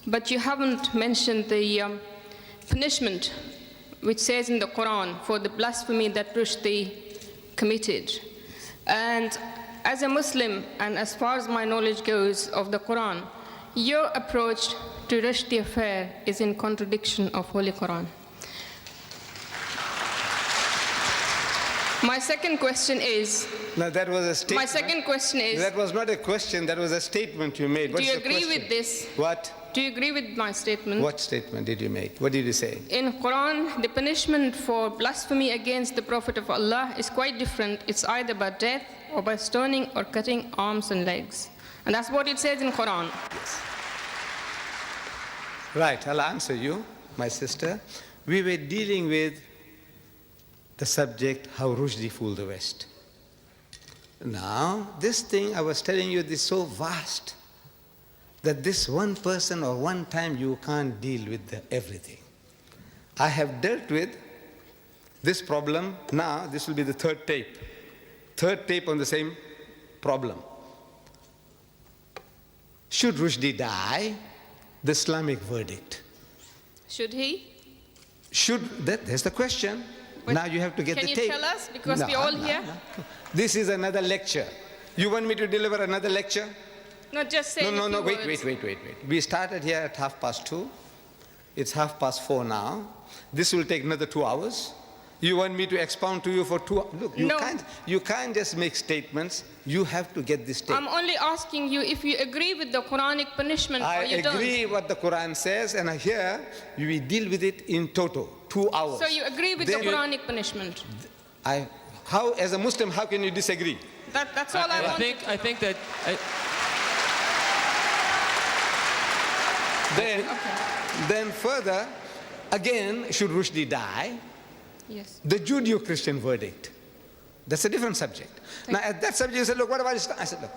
but you haven't mentioned the punishment which says in the Qur'an for the blasphemy that Rushdie committed. And as a Muslim, and as far as my knowledge goes of the Qur'an, your approach to Rushdie affair is in contradiction of Holy Qur'an. My second question is...
Now that was a statement.
My second question is...
That was not a question, that was a statement you made.
Do you agree with this?
What?
Do you agree with my statement?
What statement did you make? What did you say?
In Quran, the punishment for blasphemy against the Prophet of Allah is quite different. It's either by death or by stoning or cutting arms and legs. And that's what it says in Quran.
Yes. Right, I'll answer you, my sister. We were dealing with the subject, how Rushdie fooled the West. Now, this thing I was telling you is so vast that this one person or one time you can't deal with everything. I have dealt with this problem. Now, this will be the third tape. Third tape on the same problem. Should Rushdie die? The Islamic verdict.
Should he?
That's the question.
But
now you have to get the tape.
Can you tell us? Because we're all here.
This is another lecture. You want me to deliver another lecture?
Not just saying
No, wait. We started here at 2:30. It's 4:30 now. This will take another 2 hours. You want me to expound to you for 2 hours? Look, you can't just make statements. You have to get this tape.
I'm only asking you if you agree with the Quranic punishment or you don't.
I agree what the Quran says, and here we deal with it in total, 2 hours.
So you agree with the Quranic punishment?
How, as a Muslim, how can you disagree?
That's all I want.
I think that...
Then further, again, should Rushdie die?
Yes.
The Judeo-Christian verdict. That's a different subject. Now, at that subject, you said, look, what about Islam? I said, look,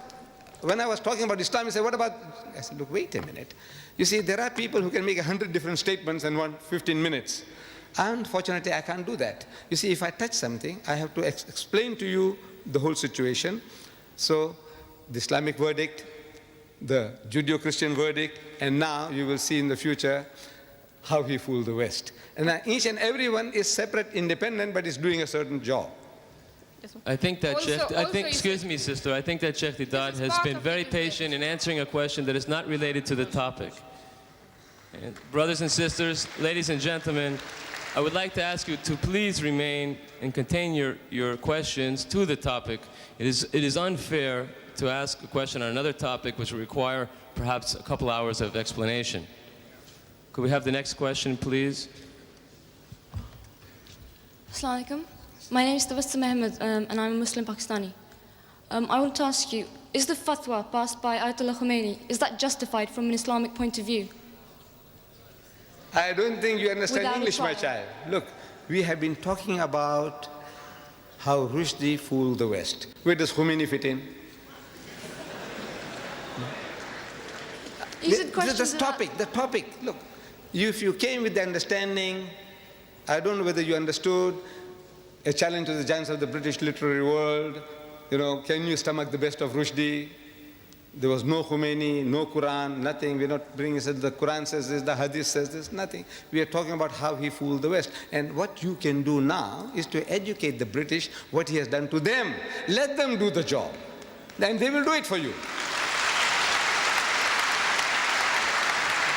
when I was talking about Islam, you said, what about... I said, look, wait a minute. You see, there are people who can make 100 different statements in 15 minutes. Unfortunately, I can't do that. You see, if I touch something, I have to explain to you the whole situation. So, the Islamic verdict, the Judeo-Christian verdict, and now you will see in the future how he fooled the West. And each and every one is separate, independent, but is doing a certain job.
I think that excuse me, sister, I think that Shaikh Deedat has been very patient in answering a question that is not related to the topic. And brothers and sisters, ladies and gentlemen, I would like to ask you to please remain and contain your questions to the topic. It is unfair to ask a question on another topic which will require perhaps a couple hours of explanation. Could we have the next question, please?
Assalamu alaikum. My name is Tabassum Ahmed, and I'm a Muslim Pakistani. I want to ask you, is the fatwa passed by Ayatollah Khomeini, is that justified from an Islamic point of view?
I don't think you understand
Without
English, my
trial.
child. Look, we have been talking about how Rushdie fooled the West. Where does Khomeini fit in? The topic. Look, if you came with the understanding, I don't know whether you understood, a challenge to the giants of the British literary world, can you stomach the best of Rushdie? There was no Khomeini, no Qur'an, nothing. We're not bringing it. The Qur'an says this, the Hadith says this, nothing. We are talking about how he fooled the West. And what you can do now is to educate the British what he has done to them. Let them do the job. And they will do it for you.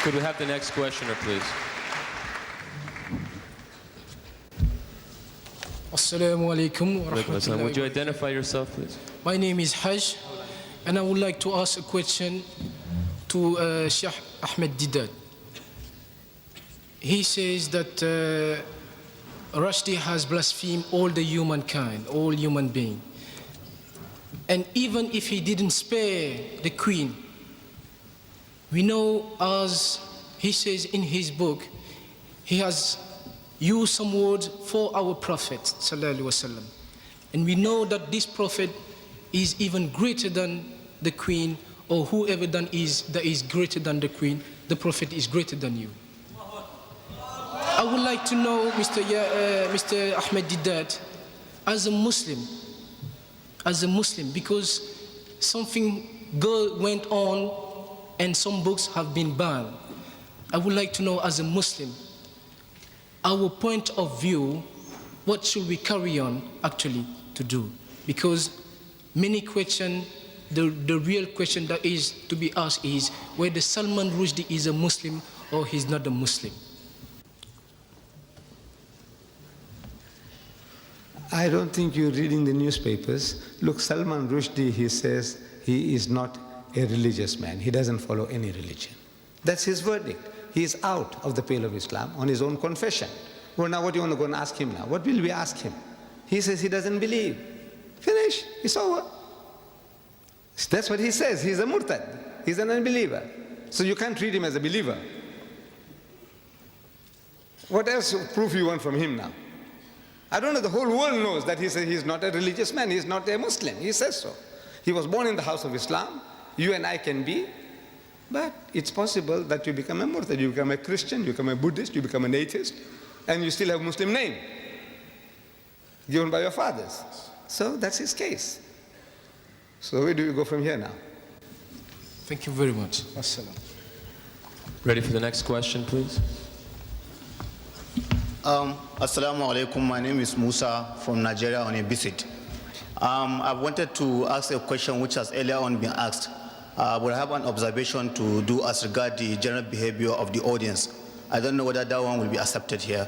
Could we have the next questioner, please?
Assalamu alaikum wa rahmatullahi.
Would you identify yourself, please?
My name is Haj, and I would like to ask a question to Shaikh Ahmed Deedat. He says that Rushdie has blasphemed all the humankind, all human beings. And even if he didn't spare the queen, we know, as he says in his book, he has used some words for our Prophet sallallahu alaihi wasallam, and we know that this Prophet is even greater than the queen, or whoever that is greater than the queen. The Prophet is greater than you. I would like to know, Mr. Ahmed Deedat, as a Muslim, because something good went on and some books have been banned. I would like to know, as a Muslim, our point of view, what should we carry on actually to do? Because many questions, the real question that is to be asked is whether Salman Rushdie is a Muslim or he's not a Muslim.
I don't think you're reading the newspapers. Look, Salman Rushdie, he says he is not a religious man. He doesn't follow any religion. That's his verdict. He is out of the pale of Islam on his own confession. Well, now what do you want to go and ask him now? What will we ask him? He says he doesn't believe. Finish. It's over. That's what he says. He's a murtad. He's an unbeliever. So you can't treat him as a believer. What else proof you want from him now? I don't know. The whole world knows that he says he's not a religious man. He's not a Muslim. He says so. He was born in the house of Islam. You and I can be. But it's possible that you become a murtad. You become a Christian, you become a Buddhist, you become an atheist, and you still have a Muslim name given by your fathers. So that's his case. So where do we go from here now?
Thank you very much. Assalam.
Ready for the next question, please?
Assalamu alaikum. My name is Musa from Nigeria on a visit. I wanted to ask a question which has earlier on been asked. But I have an observation to do as regards the general behavior of the audience. I don't know whether that one will be accepted here.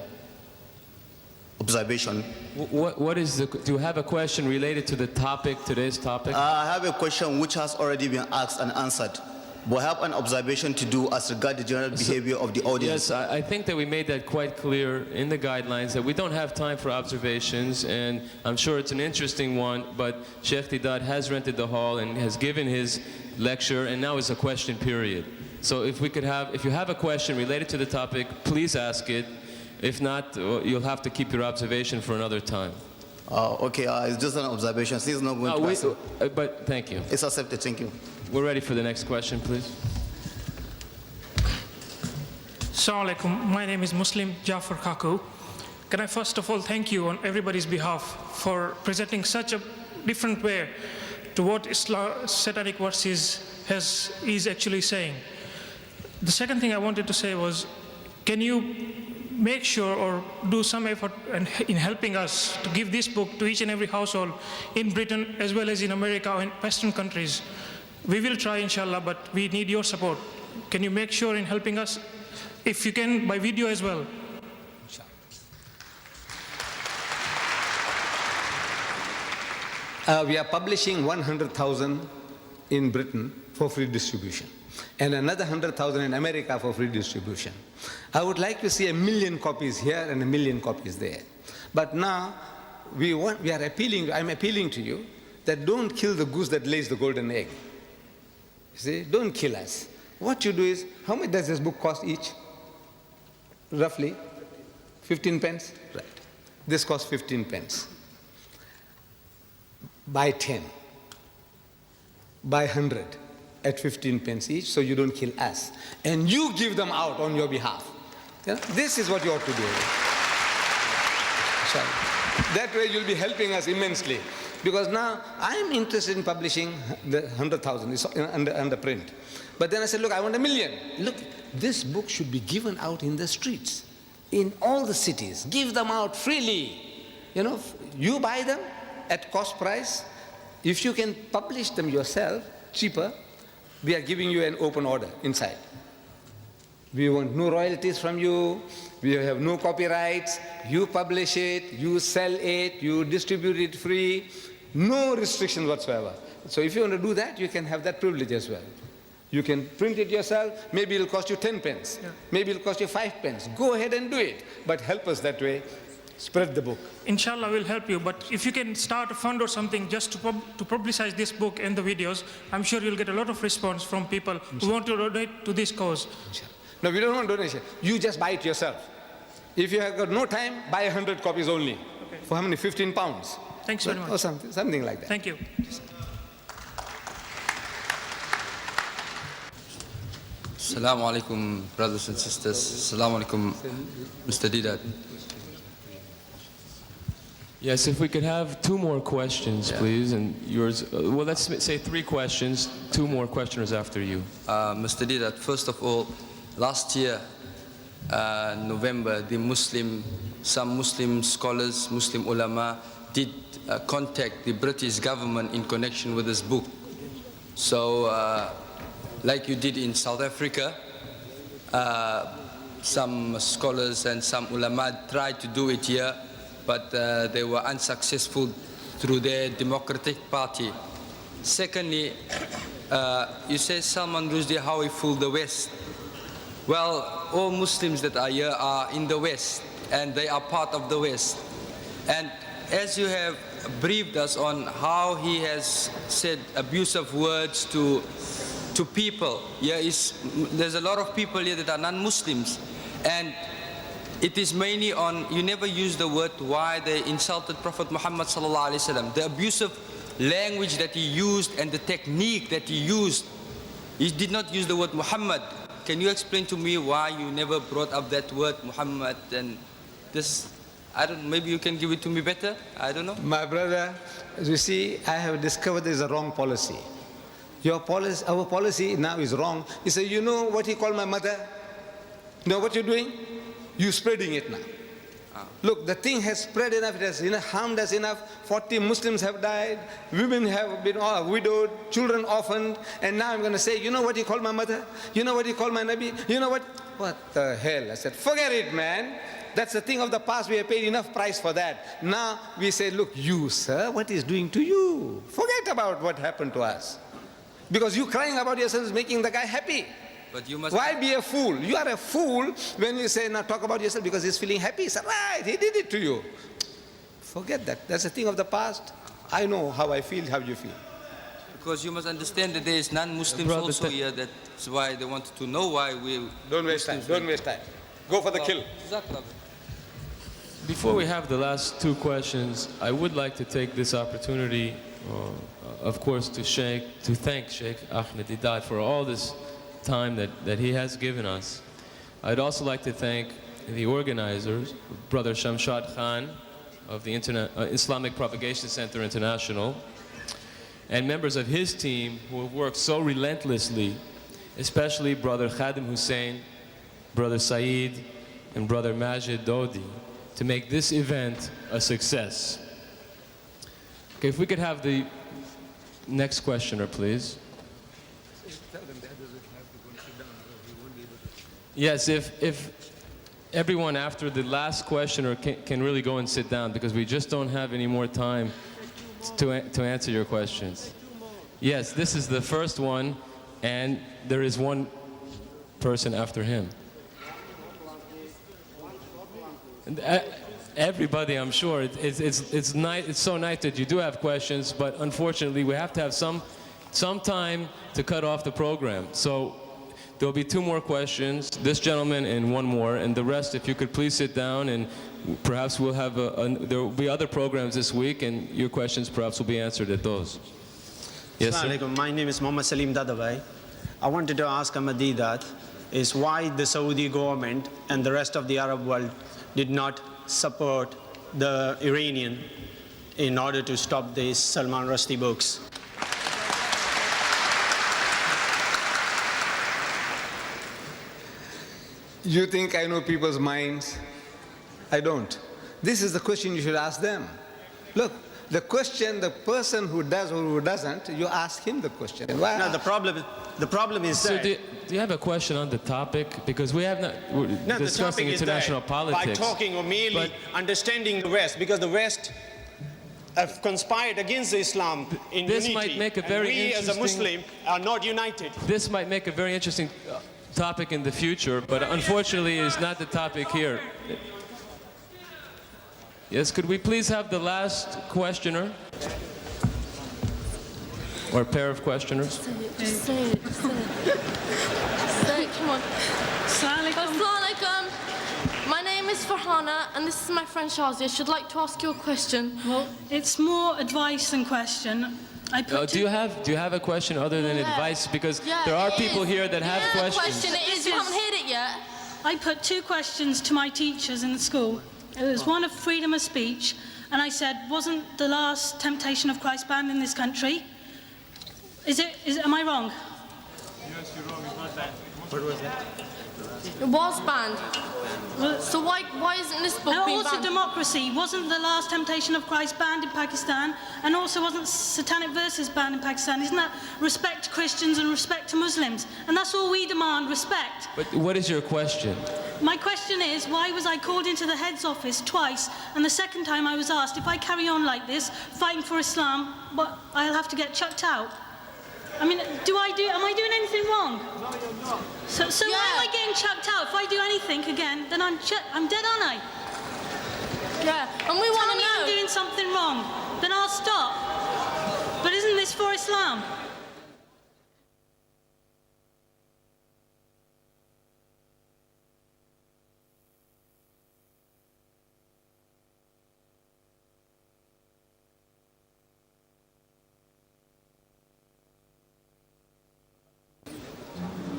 Observation.
What is do you have a question related to the topic, today's topic?
I have a question which has already been asked and answered. But I have an observation to do as regards the general behavior of the audience.
Yes, I think that we made that quite clear in the guidelines, that we don't have time for observations, and I'm sure it's an interesting one, but Shaikh Deedat has rented the hall and has given his lecture, and now is a question period. So if you have a question related to the topic, please ask it. If not, you'll have to keep your observation for another time.
Okay, it's just an observation. This is not going to
but thank you.
It's accepted, thank you.
We're ready for the next question, please.
Assalamu alaikum. My name is Muslim Jafar Kaku. Can I first of all thank you on everybody's behalf for presenting such a different way to what Satanic Verses is actually saying. The second thing I wanted to say was, can you make sure or do some effort in helping us to give this book to each and every household in Britain as well as in America or in Western countries? We will try, inshallah, but we need your support. Can you make sure in helping us, if you can, by video as well?
We are publishing 100,000 in Britain for free distribution, and another 100,000 in America for free distribution. I would like to see 1 million copies here and 1 million copies there. But now I'm appealing to you that don't kill the goose that lays the golden egg. You see, don't kill us. What you do is, how much does this book cost each? Roughly 15 pence? Right. This costs 15 pence. Buy 10. Buy 100 at 15 pence each, so you don't kill us. And you give them out on your behalf. You know, this is what you ought to do. That way you'll be helping us immensely. Because now I'm interested in publishing the 100,000, it's under print. But then I said, look, I want 1 million. Look, this book should be given out in the streets, in all the cities. Give them out freely. You know, you buy them at cost price. If you can publish them yourself, cheaper, we are giving you an open order inside. We want no royalties from you. We have no copyrights. You publish it, you sell it, you distribute it free. No restrictions whatsoever. So if you want to do that, you can have that privilege as well. You can print it yourself. Maybe it'll cost you 10 pence. Yeah. Maybe it'll cost you 5 pence. Go ahead and do it. But help us that way. Spread the book.
Inshallah, we'll help you. But if you can start a fund or something just to publicize this book and the videos, I'm sure you'll get a lot of response from people who want to donate to this cause.
No, we don't want donation. You just buy it yourself. If you have got no time, buy 100 copies only. Okay. For how many? 15 pounds.
Thanks very much.
Or something like that.
Thank you.
Assalamu alaikum, brothers and sisters. Assalamu alaikum, Mr. Deedat.
Yes, if we could have 2 more questions, please, and yours. Well, let's say 3 questions, 2 more questioners after you.
Mr. Deedat, first of all, last year, November, some Muslim scholars, Muslim ulama, did contact the British government in connection with this book. So, like you did in South Africa, some scholars and some ulama tried to do it here, but they were unsuccessful through their Democratic Party. Secondly, you say Salman Rushdie, how he fooled the West. Well, all Muslims that are here are in the West, and they are part of the West. And as you have briefed us on how he has said abusive words to people, there's a lot of people here that are non-Muslims, and it is mainly on, you never use the word why they insulted Prophet Muhammad sallallahu alaihi wasallam. The abusive language that he used and the technique that he used, he did not use the word Muhammad. Can you explain to me why you never brought up that word Muhammad? And this, I don't, maybe you can give it to me better, I don't know.
My brother, as you see, I have discovered there is a wrong policy. Our policy now is wrong. He said, you know what he called my mother? You know what you're doing? You're spreading it now. Look, the thing has spread enough, it has harmed us enough. 40 Muslims have died, women have been widowed, children orphaned, and now I'm going to say, you know what he called my mother? You know what he called my Nabi? You know what? What the hell? I said, forget it, man. That's the thing of the past. We have paid enough price for that. Now we say, look, you, sir, what he's doing to you? Forget about what happened to us. Because you crying about yourself is making the guy happy.
But you must.
Why be a fool? You are a fool when you say, now talk about yourself because he's feeling happy. He said, right, he did it to you. Forget that. That's a thing of the past. I know how I feel, how you feel.
Because you must understand that there is non-Muslims also here. That's why they wanted to know why we...
Don't waste time. Don't waste time. Go for the kill.
Before we have the last 2 questions, I would like to take this opportunity, of course, to thank Shaikh Ahmed Deedat for all this time that he has given us. I'd also like to thank the organizers, Brother Shamshad Khan of the Islamic Propagation Center International, and members of his team who have worked so relentlessly, especially Brother Khadim Hussein, Brother Saeed, and Brother Majid Dodi, to make this event a success. Okay, if we could have the next questioner, please. Yes, if everyone after the last questioner can really go and sit down, because we just don't have any more time to answer your questions. Yes, this is the first one, and there is one person after him. And everybody, I'm sure, it's so nice that you do have questions, but unfortunately we have to have some time to cut off the program. So there'll be 2 more questions, this gentleman and 1 more, and the rest, if you could please sit down, and perhaps we'll have there will be other programs this week, and your questions perhaps will be answered at those. Yes, sir?
Assalamu alaikum. My name is Muhammad Salim Dadabhai. I wanted to ask Ahmed Deedat is why the Saudi government and the rest of the Arab world did not support the Iranian in order to stop these Salman Rushdie books.
You think I know people's minds? I don't. This is the question you should ask them. Look, the question, the person who does or who doesn't, you ask him the question. Why?
No, the problem is
So
that...
do you have a question on the topic? Because we're discussing international politics.
By talking or merely understanding the West, because the West have conspired against Islam in
This
unity.
might make a very
we as a Muslim are not united.
This might make a very interesting topic in the future, but unfortunately it's not the topic here. Yes, could we please have the last questioner? Or pair of questioners?
Just say it. Say it, come on. Assalamu alaikum. My name is Farhana, and this is my friend Shazi. I should like to ask you a question.
Well, it's more advice than question.
Do you have a question other than advice? Because there are people here that have questions.
It is. You haven't heard it yet. I put 2 questions to my teachers in the school. It was one of freedom of speech, and I said, wasn't the last Temptation of Christ banned in this country? Am I wrong?
Yes, you're wrong. It's not banned. What was that? It was banned. So why isn't this book being
also
banned?
democracy. Wasn't the last Temptation of Christ banned in Pakistan? And also wasn't Satanic Verses banned in Pakistan? Isn't that respect to Christians and respect to Muslims? And that's all we demand, respect.
But what is your question?
My question is, why was I called into the head's office twice, and the second time I was asked, if I carry on like this, fighting for Islam, I'll have to get chucked out? I mean, am I doing anything wrong? No, you're not. So why am I getting chucked out? If I do anything again, then I'm dead, aren't I?
Yeah, and we want to know.
Tell me I'm doing something wrong, then I'll stop. But isn't this for Islam?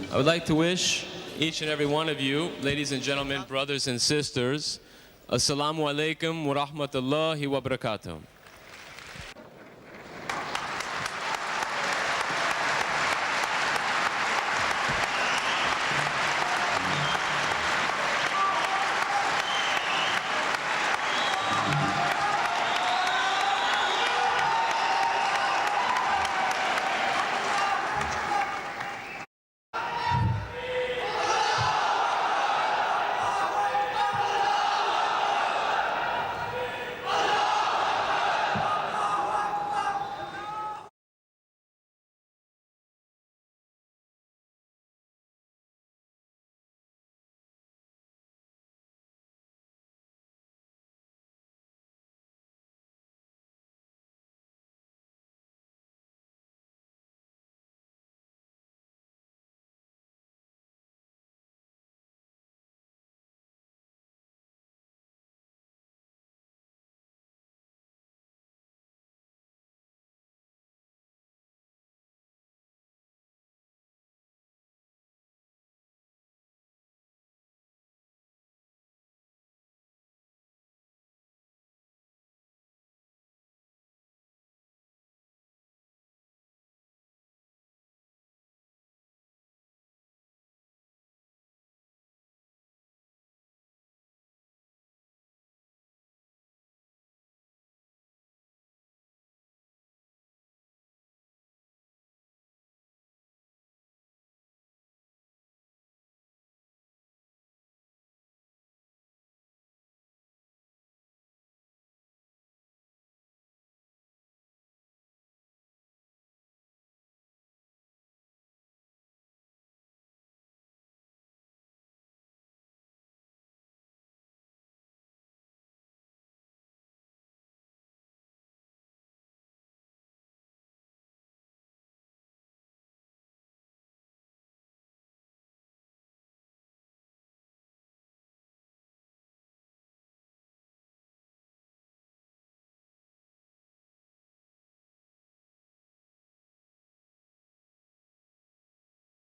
I would like to wish each and every one of you, ladies and gentlemen, brothers and sisters, Assalamu alaikum wa rahmatullahi wa barakatuh.